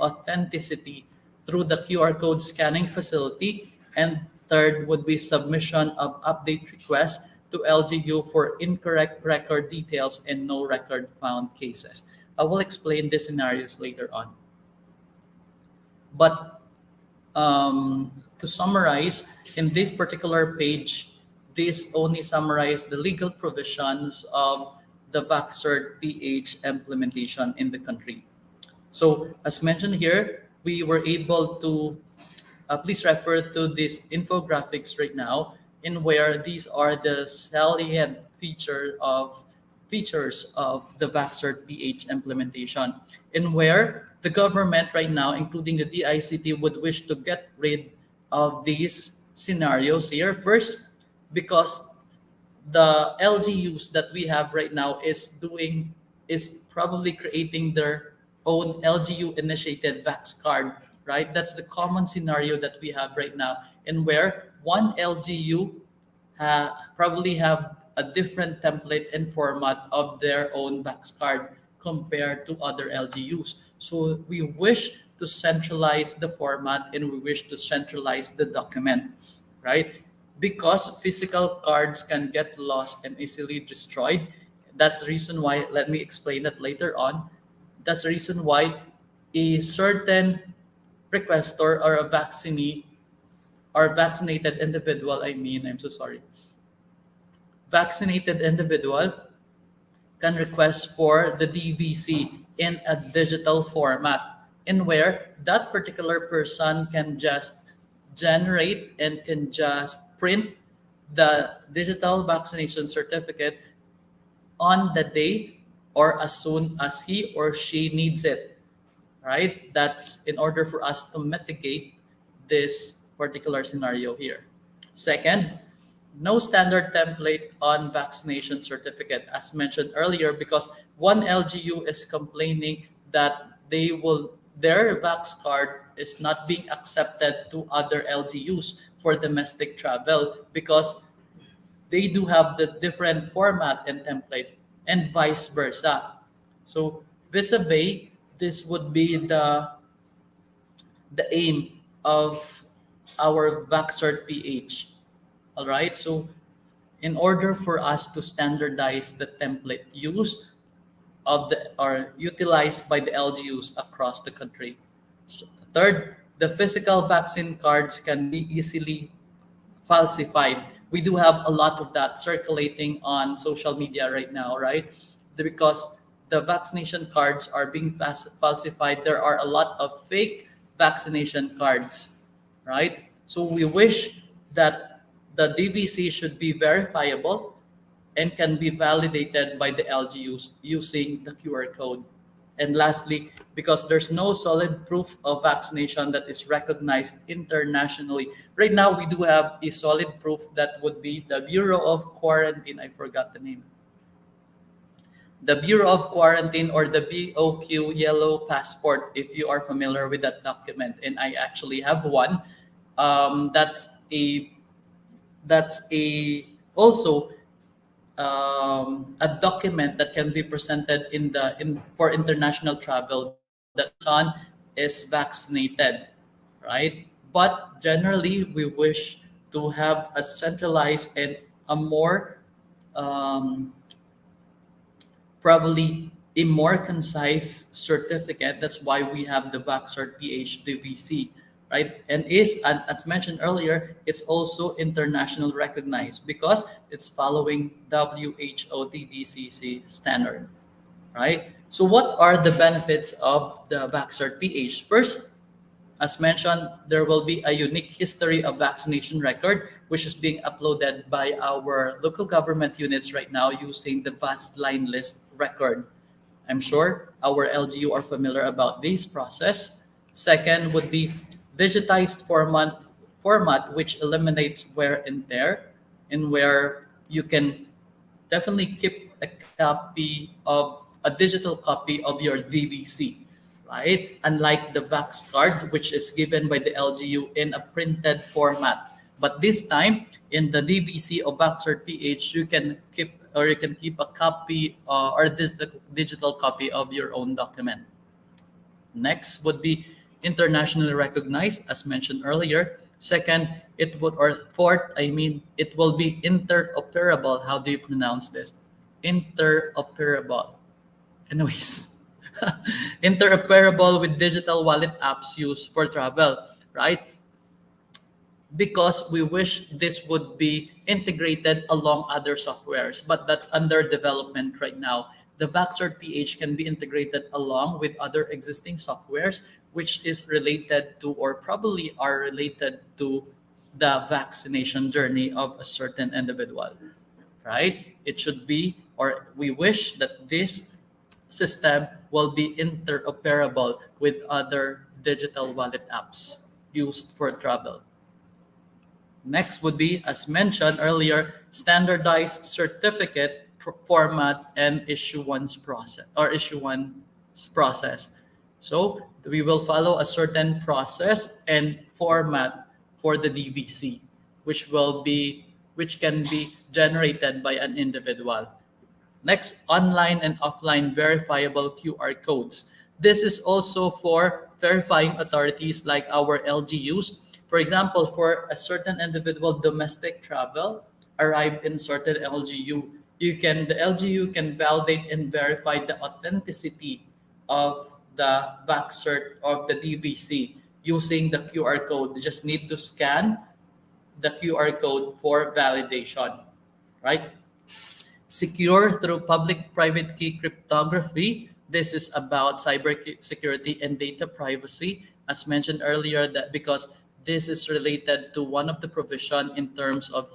authenticity through the QR code scanning facility. And third would be submission of update requests to LGU for incorrect record details and no record found cases. I will explain these scenarios later on. But to summarize, in this particular page, this only summarizes the legal provisions of the VaxCert PH implementation in the country. So as mentioned here, we were able to, please refer to these infographics right now, in where these are the salient features of the VaxCert PH implementation, in where the government right now, including the DICT, would wish to get rid of these scenarios here. First, because the LGUs that we have right now is probably creating their own LGU initiated Vax card, right? That's the common scenario that we have right now, and where one LGU probably have a different template and format of their own Vax card compared to other LGUs. So we wish to centralize the format and we wish to centralize the document, right? Because physical cards can get lost and easily destroyed. That's the reason why, let me explain that later on. That's the reason why a certain requestor or a vaccinee or vaccinated individual, vaccinated individual can request for the DVC in a digital format, in where that particular person can just generate and can just print the digital vaccination certificate on the day or as soon as he or she needs it, right? That's in order for us to mitigate this particular scenario here. Second, no standard template on vaccination certificate, as mentioned earlier, because one LGU is complaining that their Vax card is not being accepted to other LGUs for domestic travel because they do have the different format and template, and vice versa. So vis-a-vis, this would be the aim of our VaxCert PH. All right, so in order for us to standardize the template used or utilized by the LGUs across the country. Third, the physical vaccine cards can be easily falsified. We do have a lot of that circulating on social media right now, right? Because the vaccination cards are being falsified. There are a lot of fake vaccination cards, right? So we wish that the DVC should be verifiable and can be validated by the LGUs using the QR code. And lastly, because there's no solid proof of vaccination that is recognized internationally. Right now, we do have a solid proof that would be the Bureau of Quarantine. I forgot the name. The Bureau of Quarantine, or the BOQ Yellow Passport, if you are familiar with that document. And I actually have one. That's also a document that can be presented for international travel that son is vaccinated, right? But generally, we wish to have a centralized and a more probably a more concise certificate. That's why we have the VaxCert PH DVC, right? And as mentioned earlier, it's also international recognized because it's following WHO DDCC standard, right? So what are the benefits of the VaxCert PH? First, as mentioned, there will be a unique history of vaccination record, which is being uploaded by our local government units right now using the vast line list record. I'm sure our LGU are familiar about this process. Second would be digitized format, which eliminates wear and tear, and where you can definitely keep a digital copy of your DVC, right? Unlike the Vax card, which is given by the LGU in a printed format. But this time, in the DVC of Vaxcert PH, you can keep a copy or digital copy of your own document. Next would be internationally recognized, as mentioned earlier. Second, fourth, it will be interoperable. How do you pronounce this? Interoperable. Anyways, interoperable with digital wallet apps used for travel, right? Because we wish this would be integrated along other softwares, but that's under development right now. The Vaxcert PH can be integrated along with other existing softwares, which is related to or probably are related to the vaccination journey of a certain individual, right? It should be, or we wish that this system will be interoperable with other digital wallet apps used for travel. Next would be, as mentioned earlier, standardized certificate format and issuance process. So we will follow a certain process and format for the DVC, which can be generated by an individual. Next, online and offline verifiable QR codes. This is also for verifying authorities like our LGUs. For example, for a certain individual domestic travel arrived in certain LGU, the LGU can validate and verify the authenticity of the Vaxcert of the DVC using the QR code. They just need to scan the QR code for validation, right? Secure through public-private key cryptography. This is about cyber security and data privacy, as mentioned earlier, that because this is related to one of the provision in terms of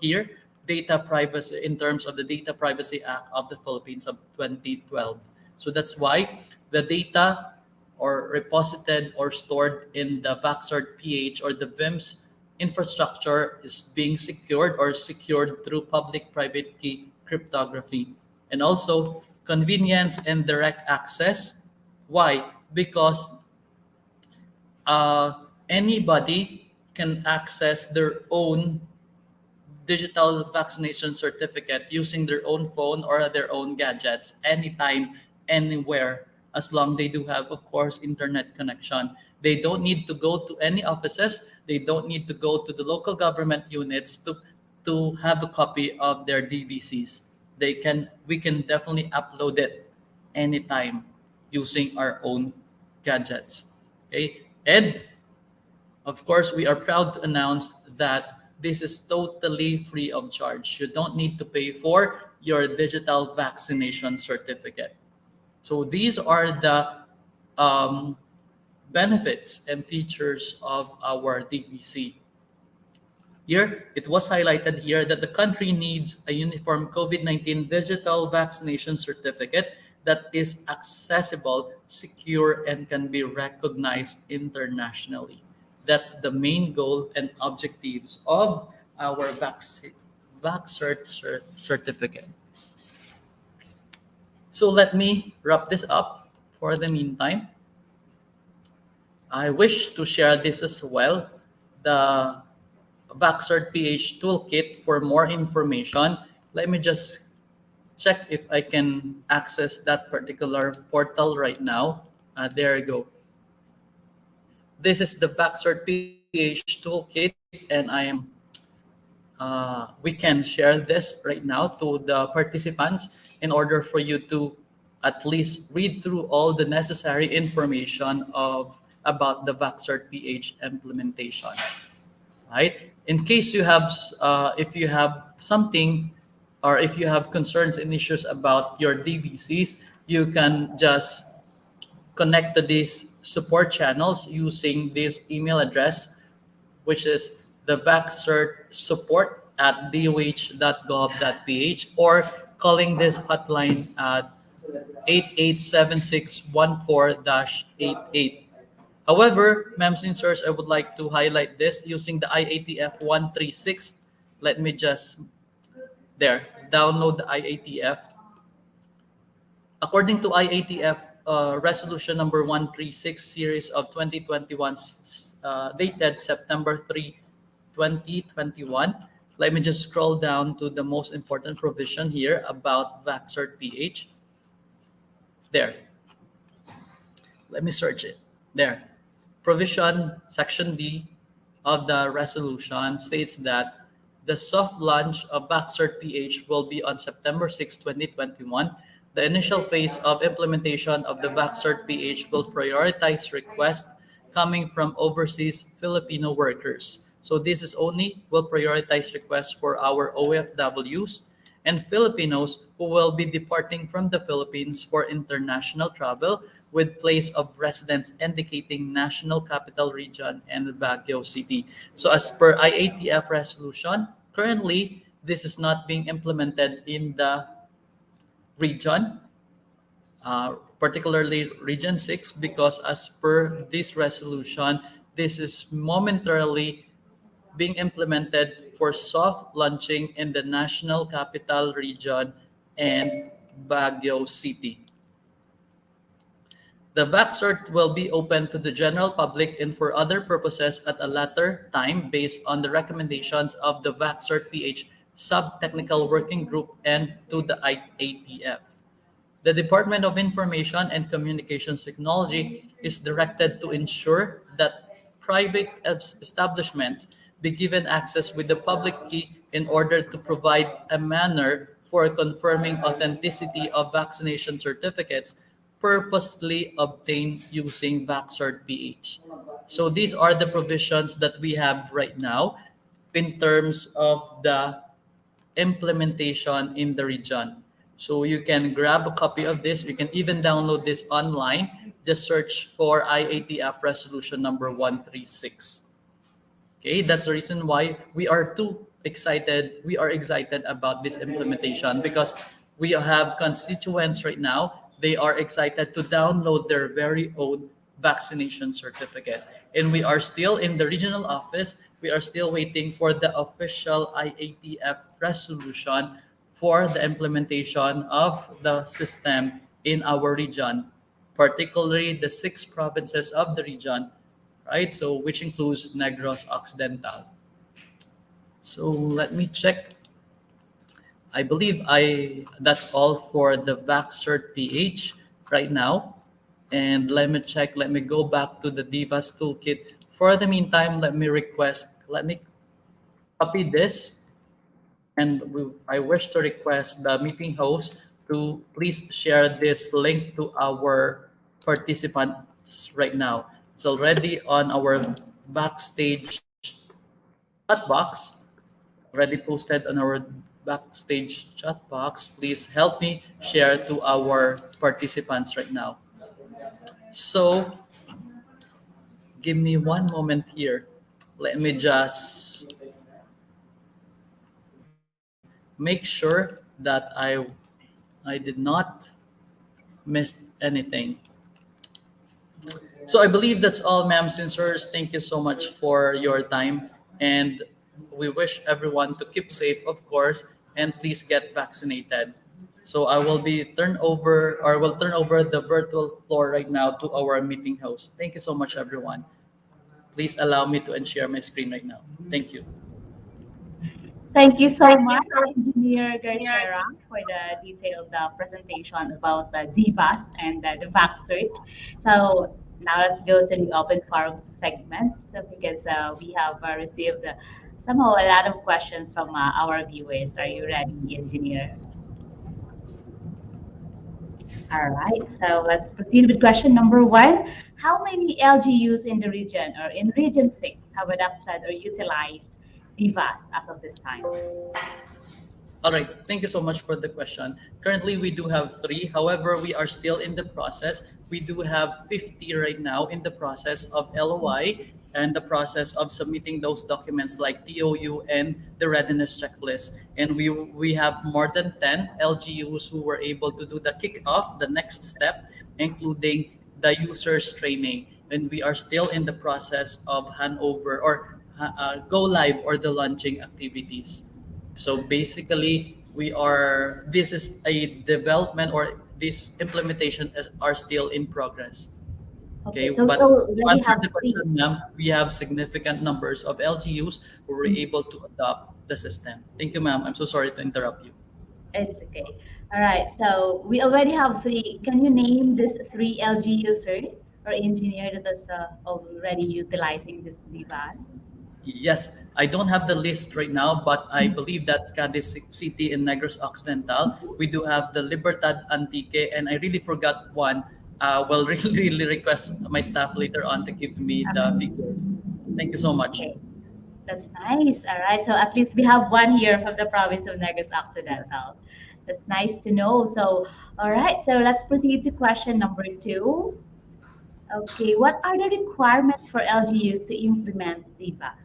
data privacy, in terms of the Data Privacy Act of the Philippines of 2012. So that's why the data or reposited or stored in the Vaxcert PH or the VIMS infrastructure is being secured through public-private key cryptography. And also convenience and direct access. Why? Because anybody can access their own digital vaccination certificate using their own phone or their own gadgets anytime, anywhere, as long they do have, of course, internet connection. They don't need to go to any offices. They don't need to go to the local government units to have a copy of their DVCs. We can definitely upload it anytime using our own gadgets. Okay, and of course, we are proud to announce that this is totally free of charge. You don't need to pay for your digital vaccination certificate. So these are the benefits and features of our DVC. Here, it was highlighted here that the country needs a uniform COVID-19 digital vaccination certificate that is accessible, secure, and can be recognized internationally. That's the main goal and objectives of our Vaxcert certificate. So let me wrap this up for the meantime. I wish to share this as well, the Vaxcert PH toolkit. For more information, let me just check if I can access that particular portal right now. There you go. This is the Vaxcert PH toolkit, and we can share this right now to the participants in order for you to at least read through all the necessary information about the Vaxcert PH implementation. Right? In case you have, if you have something, or if you have concerns and issues about your DVCs, you can just connect to these support channels using this email address, which is the Vaxcert support@doh.gov.ph, or calling this hotline at 887614-88. However, ma'ams and sirs, I would like to highlight this using the IATF 136. Let me just download the IATF. According to IATF Resolution number 136 series of 2021, dated September 3, 2021. Let me just scroll down to the most important provision here about VAC-Cert PH. There. Let me search it. There. Provision section D of the resolution states that the soft launch of VAC-Cert PH will be on September 6, 2021. The initial phase of implementation of the VAC-Cert PH will prioritize requests coming from overseas Filipino workers. So this is only will prioritize requests for our OFWs and Filipinos who will be departing from the Philippines for international travel with place of residence indicating National Capital Region and Baguio City. So as per IATF resolution, currently this is not being implemented in the region, particularly Region 6, because as per this resolution, this is momentarily being implemented for soft launching in the National Capital Region and Baguio City. The VAC-Cert will be open to the general public and for other purposes at a later time based on the recommendations of the VAC-Cert PH Sub-Technical Working Group and to the IATF. The Department of Information and Communications Technology is directed to ensure that private establishments be given access with the public key in order to provide a manner for confirming authenticity of vaccination certificates purposely obtained using VAC-Cert PH. So these are the provisions that we have right now in terms of the implementation in the region. So you can grab a copy of this. You can even download this online. Just search for IATF Resolution number 136. Okay, that's the reason why we are excited about this implementation, because we have constituents right now. They are excited to download their very own vaccination certificate. And we are still in the regional office. We are still waiting for the official IATF resolution for the implementation of the system in our region, particularly the 6 provinces of the region, right? So which includes Negros Occidental. So let me check. I believe that's all for the VAC-Cert PH right now. And let me check. Let me go back to the DIVAS toolkit. For the meantime, let me copy this. And I wish to request the meeting host to please share this link to our participants right now. It's already on our backstage chat box, already posted on our backstage chat box. Please help me share to our participants right now. So give me one moment here. Let me just make sure that I did not miss anything. So I believe that's all, ma'ams and sirs. Thank you so much for your time. And we wish everyone to keep safe, of course, and please get vaccinated. So I will turn over the virtual floor right now to our meeting host. Thank you so much, everyone. Please allow me to unshare my screen right now. Thank you. Thank you so much, Engineer Garcera, for the detailed presentation about the DIVAS and the VAC-Cert. So now let's go to the open forum segment, because we have received somehow a lot of questions from our viewers. Are you ready, Engineer? All right, so let's proceed with question number 1. How many LGUs in the region or in Region 6 have adopted or utilized DIVAS as of this time? All right, thank you so much for the question. Currently, we do have 3. However, we are still in the process. We do have 50 right now in the process of LOI and the process of submitting those documents like TOU and the readiness checklist. And we have more than 10 LGUs who were able to do the kickoff, the next step, including the users training. And we are still in the process of handover or go live or the launching activities. So basically, this is a development, or this implementation are still in progress. Okay, Okay, so, but so to we answer have the question, ma'am, we have significant numbers of LGUs who were able to adopt the system. Thank you, ma'am. I'm so sorry to interrupt you. It's okay. All right, so we already have three. Can you name these three LG user or engineer that is already utilizing this device? Yes, I don't have the list right now, but I believe that's Cadiz City in Negros Occidental. We do have the Libertad Antique, and I really forgot one. Well, really request my staff later on to give me the figures. Thank you so much. Okay, that's nice. All right, so at least we have one here from the province of Negros Occidental. That's nice to know. So, all right, so let's proceed to question number 2. Okay, what are the requirements for LGUs to implement DBAS?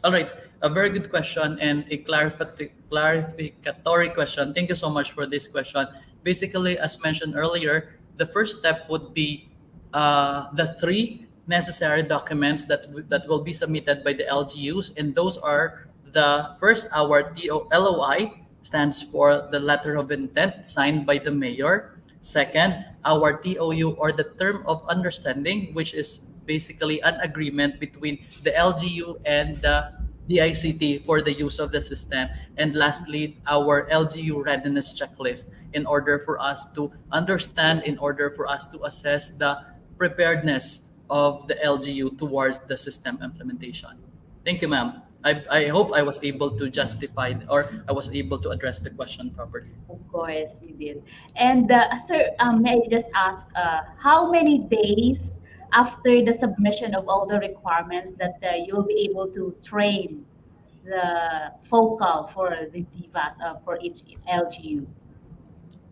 All right, a very good question and a clarificatory question. Thank you so much for this question. Basically, as mentioned earlier, the first step would be the 3 necessary documents that will be submitted by the LGUs, and those are the first, our LOI, stands for the letter of intent signed by the mayor. Second, our TOU, or the term of understanding, which is basically an agreement between the LGU and the DICT for the use of the system. And lastly, our LGU readiness checklist, in order for us to understand, in order for us to assess the preparedness of the LGU towards the system implementation. Thank you, ma'am. I hope I was able to justify, or I was able to address the question properly. Of course, you did. And sir, may I just ask, how many days after the submission of all the requirements that you will be able to train the focal for the DBAS for each LGU?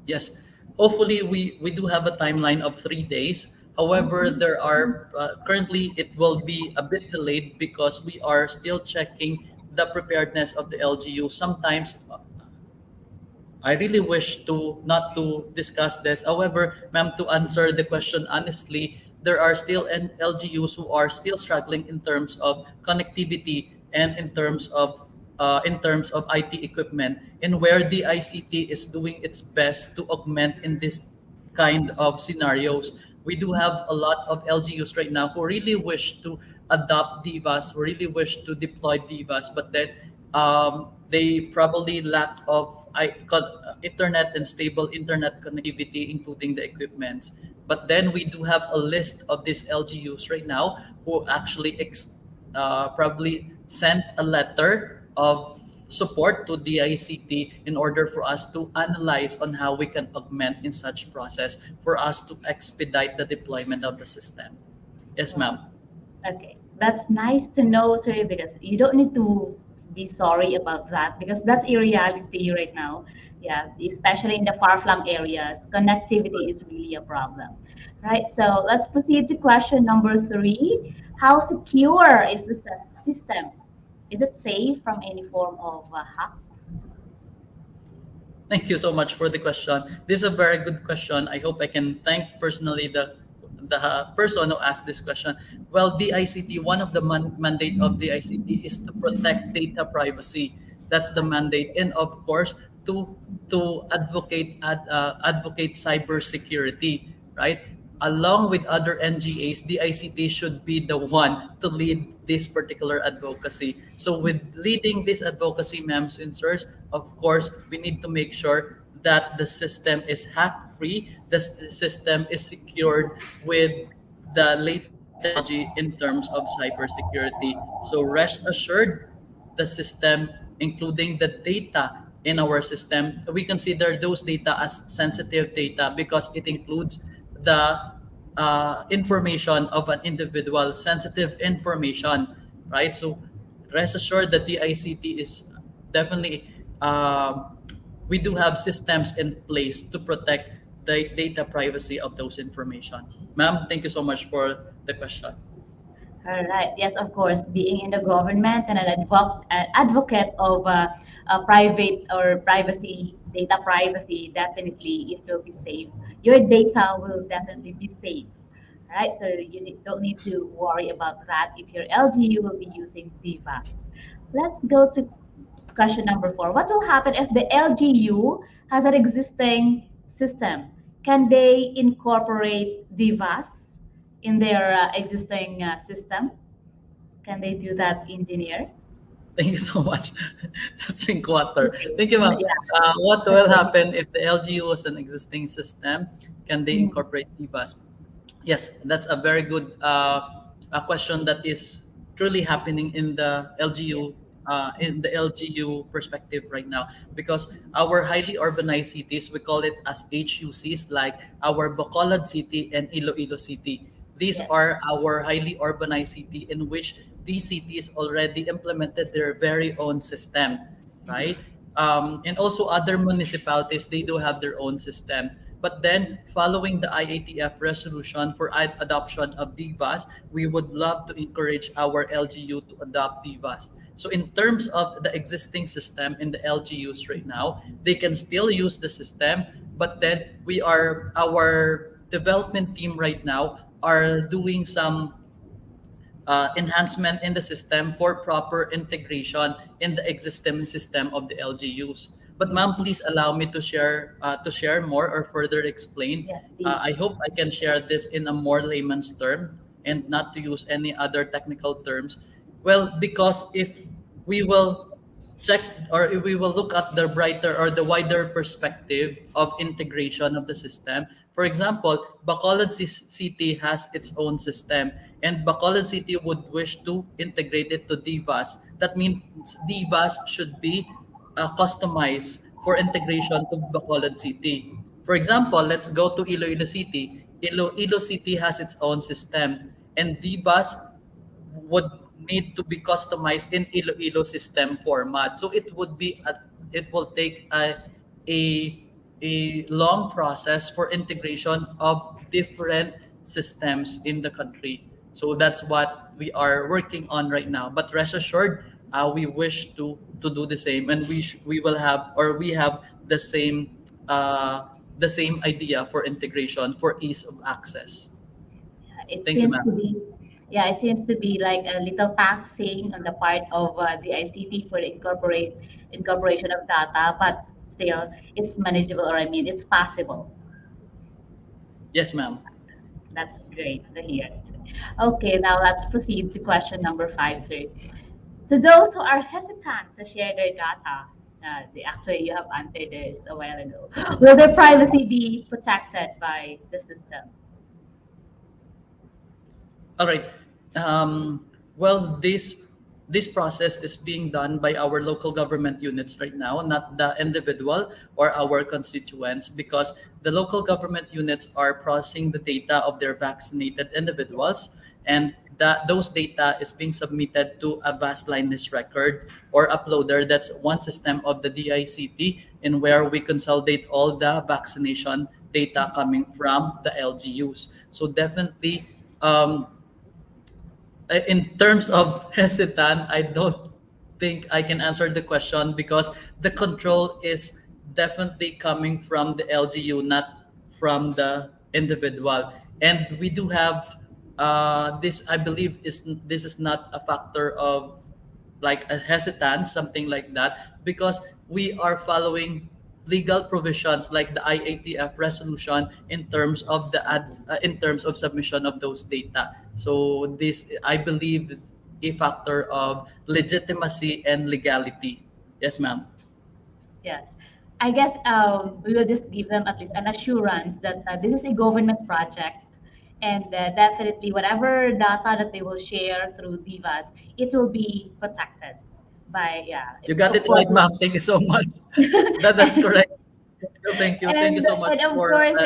Yes, hopefully we do have a timeline of 3 days. However, there are currently it will be a bit delayed because we are still checking the preparedness of the LGU. Sometimes I really wish to not to discuss this. However, ma'am, to answer the question honestly, there are still LGUs who are still struggling in terms of connectivity and in terms of IT equipment, and where the ICT is doing its best to augment in this kind of scenarios. We do have a lot of LGUs right now who really wish to adopt DBAS, who really wish to deploy DBAS, but then they probably lack of internet and stable internet connectivity, including the equipments. But then we do have a list of these LGUs right now who actually probably sent a letter of support to the ICT in order for us to analyze on how we can augment in such process for us to expedite the deployment of the system. Yes, ma'am. Okay, that's nice to know, sir, because you don't need to be sorry about that, because that's a reality right now. Yeah, especially in the far-flung areas, connectivity is really a problem. Right, so let's proceed to question number 3. How secure is the system? Is it safe from any form of hacks? Thank you so much for the question. This is a very good question. I hope I can thank personally the person who asked this question. Well, the ICT, one of the mandate of the ICT is to protect data privacy. That's the mandate, and of course to advocate cybersecurity, right? Along with other NGAs, the ICT should be the one to lead this particular advocacy. So with leading this advocacy, ma'am and sirs, of course, we need to make sure that the system is hack-free, the system is secured with the latest technology in terms of cybersecurity. So rest assured, the system, including the data in our system, we consider those data as sensitive data because it includes the information of an individual, sensitive information, right? So rest assured that the ICT is definitely, we do have systems in place to protect the data privacy of those information. Ma'am, thank you so much for the question. All right. Yes, of course. Being in the government and an advocate of private or privacy, data privacy, definitely it will be safe. Your data will definitely be safe. All right. So you don't need to worry about that if your LGU will be using DBAS. Let's go to question number 4. What will happen if the LGU has an existing system can they incorporate DIVAS in their existing system? Can they do that, engineer? Thank you so much. Just drink water. Thank you, ma'am. What will happen if the LGU was an existing system? Can they incorporate DBus? Yes, that's a very good a question that is truly happening in the LGU perspective right now, because our highly urbanized cities, we call it as HUCs, like our Bacolod City and Iloilo City. These are our highly urbanized city in which these cities already implemented their very own system, right? And also other municipalities, they do have their own system. But then following the IATF resolution for adoption of DVAS, we would love to encourage our LGU to adopt DVAS. So in terms of the existing system in the LGUs right now, they can still use the system, but then our development team right now are doing some enhancement in the system for proper integration in the existing system of the LGUs. But ma'am, please allow me to share more or further explain. I hope I can share this in a more layman's term and not to use any other technical terms. Well, because if we will check or if we will look at the brighter or the wider perspective of integration of the system, for example, Bacolod City has its own system, and Bacolod City would wish to integrate it to DVAS. That means DVAS should be customized for integration to Bacolod City. For example, let's go to Iloilo City. Iloilo City has its own system, and DVAS would need to be customized in Iloilo system format. So it will take a long process for integration of different systems in the country. So that's what we are working on right now. But rest assured, we wish to do the same, and we have the same idea for integration for ease of access. It Thank you, seems ma'am. to be, it seems to be like a little taxing on the part of the ICT for the incorporation of data, but still it's manageable, or I mean it's possible. Yes, ma'am. That's great to hear. Okay, now let's proceed to question number 5, sir. To those who are hesitant to share their data, actually you have answered this a while ago, will their privacy be protected by the system? All right. Well, this process is being done by our local government units right now, not the individual or our constituents, because the local government units are processing the data of their vaccinated individuals, and those data is being submitted to a vast liveness record or uploader. That's one system of the DICT, in where we consolidate all the vaccination data coming from the LGUs. So definitely, in terms of hesitant, I don't think I can answer the question, because the control is definitely coming from the LGU, not from the individual. And we do have this, I believe, this is not a factor of like a hesitant, something like that, because we are following legal provisions like the IATF resolution in terms of in terms of submission of those data. So this, I believe, a factor of legitimacy and legality. Yes, ma'am. Yes. I guess we will just give them at least an assurance that this is a government project, and definitely whatever data that they will share through DIVAS, it will be protected by, You got it right, ma'am. Thank you so much. That's correct. Thank you. Thank you so much. And of course,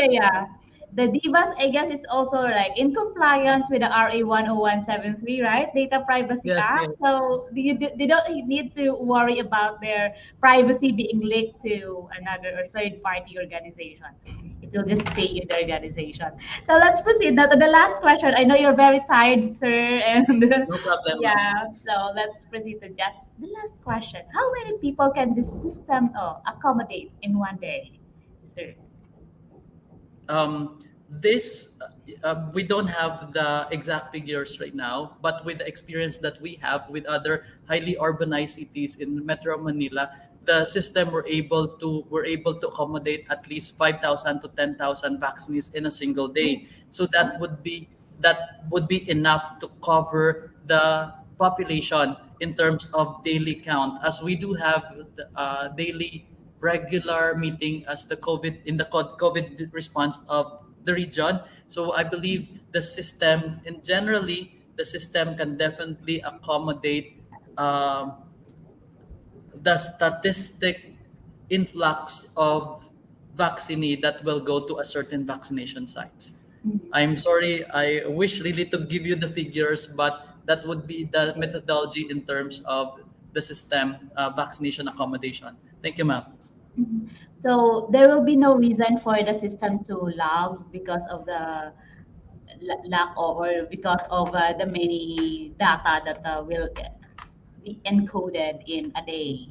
the DIVAS, I guess, is also like in compliance with the RA 10173, right? Data Privacy Yes, Act. yes. So they don't need to worry about their privacy being leaked to another or third-party organization. It will just stay in the organization. So let's proceed now to the last question. I know you're very tired, sir, and No problem. so let's proceed to just the last question. How many people can this system accommodate in one day, sir? We don't have the exact figures right now, but with the experience that we have with other highly urbanized cities in Metro Manila, the system were able to accommodate at least 5,000 to 10,000 vaccines in a single day. So that would be enough to cover the population in terms of daily count, as we do have daily regular meeting as the COVID response of the region. So I believe the system, and generally the system can definitely accommodate the statistic influx of vaccine that will go to a certain vaccination sites. I'm sorry, I wish really to give you the figures, but that would be the methodology in terms of the system vaccination accommodation. Thank you, ma'am. So there will be no reason for the system to lag because of the lack of, or because of the many data that will be encoded in a day.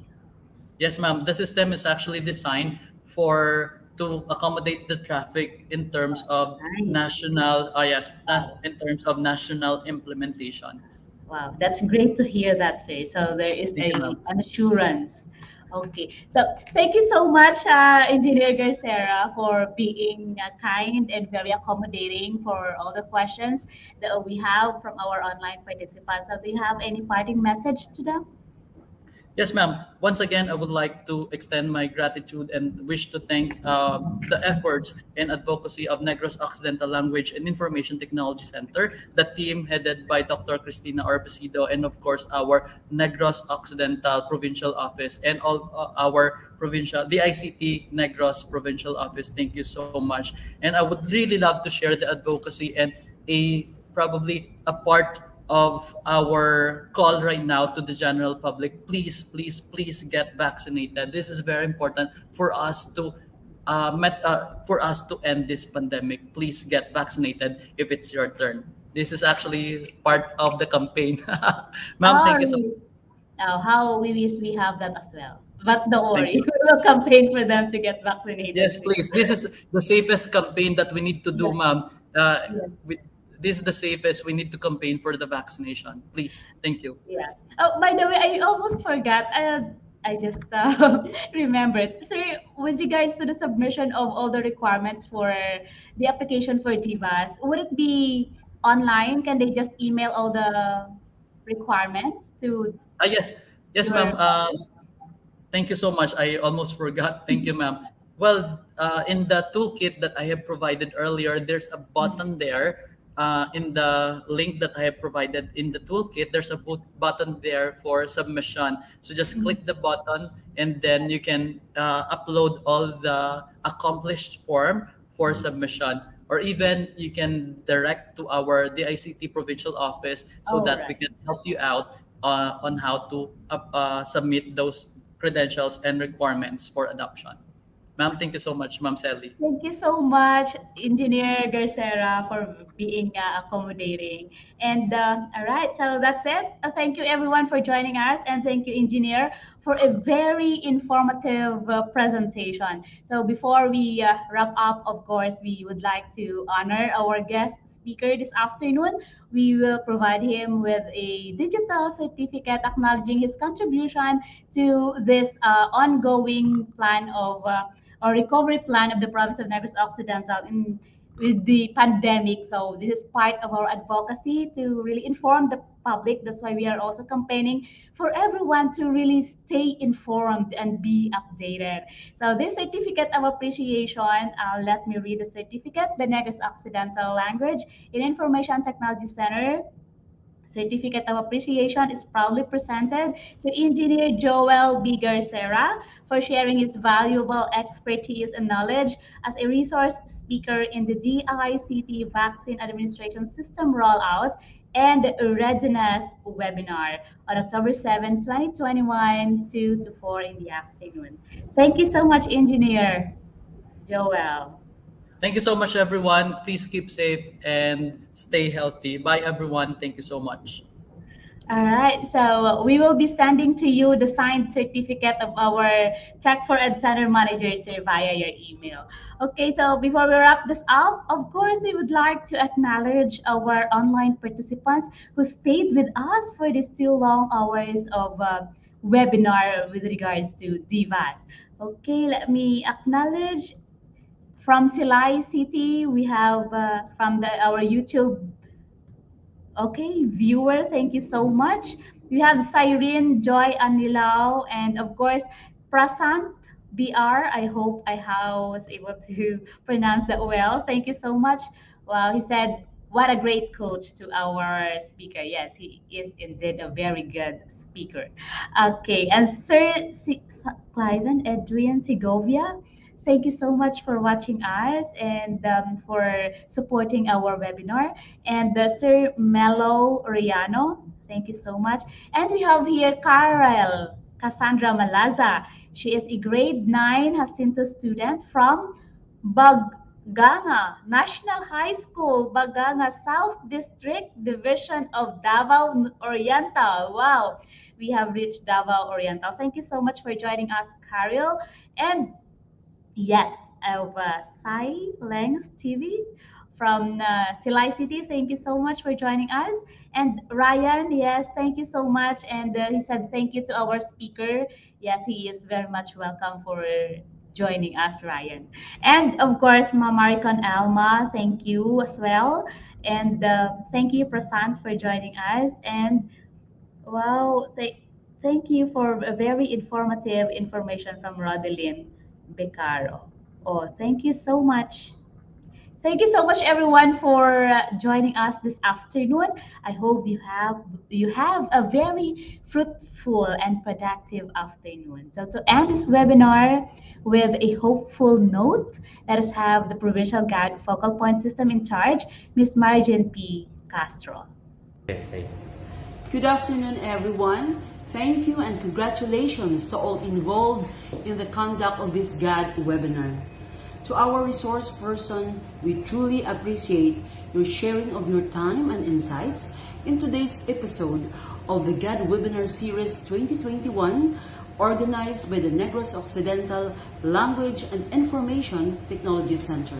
Yes, ma'am. The system is actually designed to accommodate the traffic in terms of national. In terms of national implementation. Wow, that's great to hear that, sir. So there is an assurance. Okay, so thank you so much, Engineer Garcera, for being kind and very accommodating for all the questions that we have from our online participants. So do you have any parting message to them? Yes, ma'am. Once again, I would like to extend my gratitude and wish to thank the efforts and advocacy of Negros Occidental Language and Information Technology Center, the team headed by Dr. Cristina Orbesido, and of course our Negros Occidental Provincial Office and all our the ICT Negros Provincial Office. Thank you so much. And I would really love to share the advocacy and probably a part of our call right now to the general public. Please, please, please get vaccinated. This is very important for us to end this pandemic. Please get vaccinated if it's your turn. This is actually part of the campaign. Ma'am, thank you so much. How we wish we have that as well. But don't worry, we will campaign for them to get vaccinated. Yes, please. This is the safest campaign that we need to do, ma'am. This is the safest. We need to campaign for the vaccination. Please. Thank you. Yeah. Oh, by the way, I almost forgot. I just remembered. Sir, with regards to the submission of all the requirements for the application for DIVAS, would it be online? Can they just email all the requirements to? Yes, ma'am. Thank you so much. I almost forgot. Thank you, ma'am. Well, in the toolkit that I have provided earlier, there's a button there. In the link that I have provided in the toolkit, there's a button there for submission. So just click the button and then you can upload all the accomplished form for submission. Or even you can direct to our DICT Provincial Office so that we can help you out on how to submit those credentials and requirements for adoption. Ma'am, thank you so much, Ma'am Sally. Thank you so much, Engineer Garcera, for being accommodating. And all right, so that's it. Thank you everyone for joining us, and thank you, Engineer, for a very informative presentation. So before we wrap up, of course, we would like to honor our guest speaker this afternoon. We will provide him with a digital certificate acknowledging his contribution to this ongoing plan of or recovery plan of the Province of Negros Occidental with the pandemic. So this is part of our advocacy to really inform the public. That's why we are also campaigning for everyone to really stay informed and be updated. So this certificate of appreciation, let me read the certificate. The Negros Occidental Language and Information Technology Center Certificate of Appreciation is proudly presented to Engineer Joel B. Garcera for sharing his valuable expertise and knowledge as a resource speaker in the DICT Vaccine Administration System Rollout and Readiness webinar on October 7, 2021, 2 to 4 in the afternoon. Thank you so much, Engineer Joel. Thank you so much, everyone. Please keep safe and stay healthy. Bye, everyone. Thank you so much. All right, so we will be sending to you the signed certificate of our Tech4ED Center Manager, sir, via your email. Okay, so before we wrap this up, of course, we would like to acknowledge our online participants who stayed with us for these 2 long hours of webinar with regards to divas. Okay, let me acknowledge from Silay City. We have from our YouTube viewer, thank you so much. We have Cyrene, Joy Anilao, and of course, Prasant BR. I hope I was able to pronounce that well. Thank you so much. Well, he said, what a great coach to our speaker. Yes, he is indeed a very good speaker. Okay, and Sir Cliven Edwin Segovia, thank you so much for watching us and for supporting our webinar. And Sir Melo Oriano, thank you so much. And we have here Carol Cassandra Malaza. She is a grade 9 Jacinto student from Baganga National High School, Baganga South District Division of Davao Oriental. Wow, we have reached Davao Oriental. Thank you so much for joining us, Carol. And yes, of Sai Length TV from Silay City. Thank you so much for joining us. And Ryan, yes, thank you so much. And he said thank you to our speaker. Yes, he is very much welcome for joining us, Ryan. And of course, Mamaricon Alma, thank you as well. And thank you, Prasant, for joining us. And wow, thank you for a very informative information from Rodeline Becaro. Oh, thank you so much. Thank you so much, everyone, for joining us this afternoon. I hope you have a very fruitful and productive afternoon. So to end this webinar with a hopeful note, let us have the Provincial Guide Focal Point System in charge, Ms. Marijan P. Castro. Good afternoon, everyone. Thank you and congratulations to all involved in the conduct of this GAD webinar. To our resource person, we truly appreciate your sharing of your time and insights in today's episode of the GAD Webinar Series 2021, organized by the Negros Occidental Language and Information Technology Center.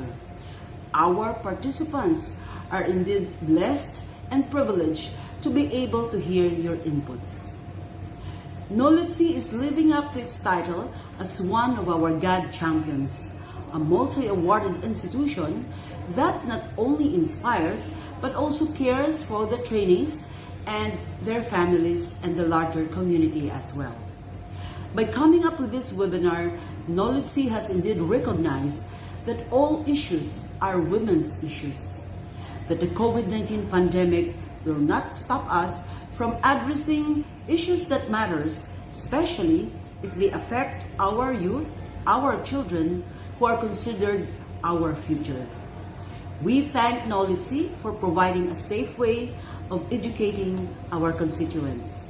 Our participants are indeed blessed and privileged to be able to hear your inputs. NOLITC is living up to its title as one of our GAD champions, a multi-awarded institution that not only inspires but also cares for the trainees and their families and the larger community as well. By coming up with this webinar, NOLITC has indeed recognized that all issues are women's issues, that the COVID-19 pandemic will not stop us from addressing issues that matters, especially if they affect our youth, our children, who are considered our future. We thank NOLITC for providing a safe way of educating our constituents.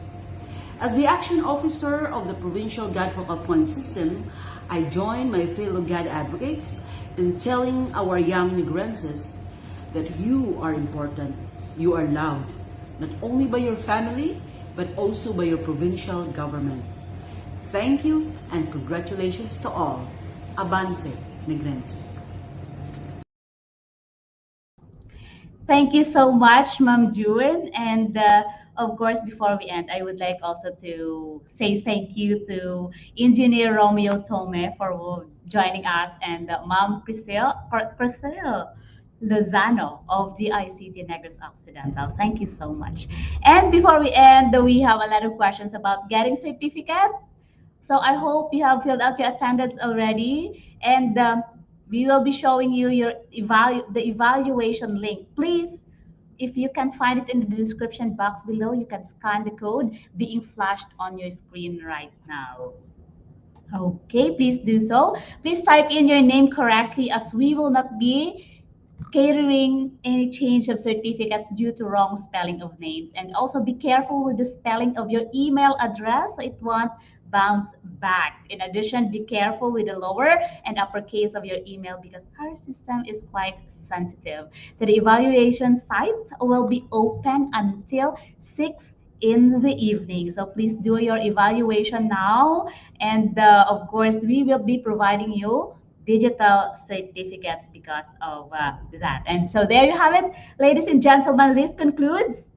As the action officer of the Provincial GAD Focal Point System, I join my fellow GAD advocates in telling our young Negrenses that you are important, you are loved, not only by your family, but also by your provincial government. Thank you and congratulations to all. Avance, Negrense. Thank you so much, Ma'am June. And of course, before we end, I would like also to say thank you to Engineer Romeo Tome for joining us and Ma'am Priscille Lozano of DICT Negros Occidental. Thank you so much. And before we end, we have a lot of questions about getting certificate. So I hope you have filled out your attendance already, and we will be showing you the evaluation link. Please, if you can find it in the description box below, you can scan the code being flashed on your screen right now. Okay, please do so. Please type in your name correctly, as we will not be catering any change of certificates due to wrong spelling of names. And also be careful with the spelling of your email address so it won't bounce back. In addition, be careful with the lower and uppercase of your email because our system is quite sensitive. So the evaluation site will be open until 6 in the evening. So please do your evaluation now. And of course, we will be providing you digital certificates because of that. And so there you have it, ladies and gentlemen. This concludes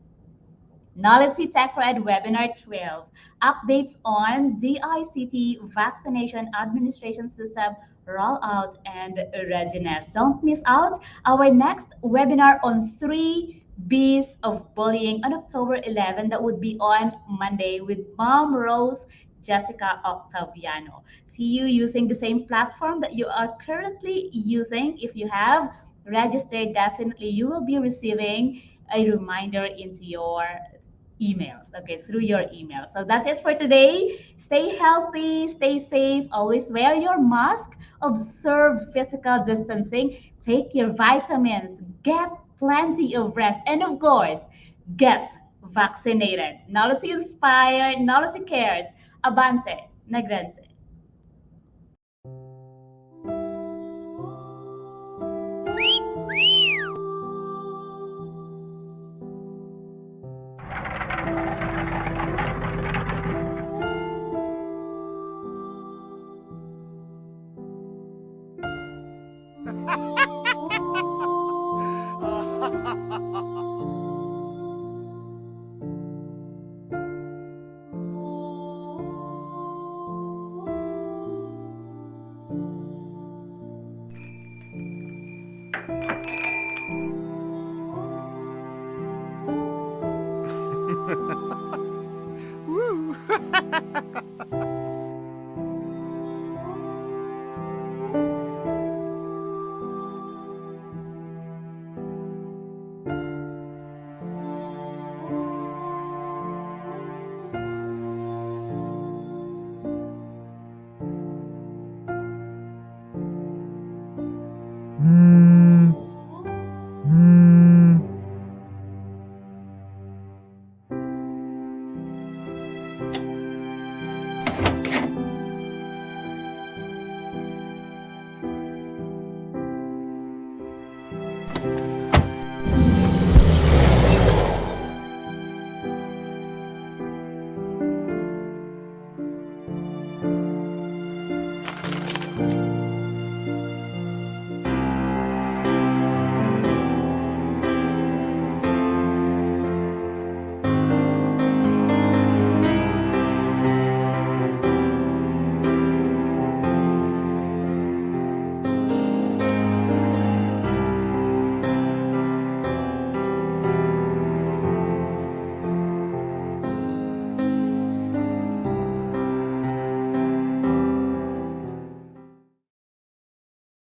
NOLITC Tech4ED Webinar 12, updates on DICT Vaccination Administration System rollout and readiness. Don't miss out our next webinar on 3 B's of bullying on October 11. That would be on Monday with Mom Rose Jessica Octaviano. See you using the same platform that you are currently using. If you have registered, definitely you will be receiving a reminder into your emails, okay, through your email. So that's it for today. Stay healthy, stay safe, always wear your mask, observe physical distancing, take your vitamins, get plenty of rest, and of course, get vaccinated. NOLITC inspired, NOLITC cares. Avance, Negrense. Ha ha ha!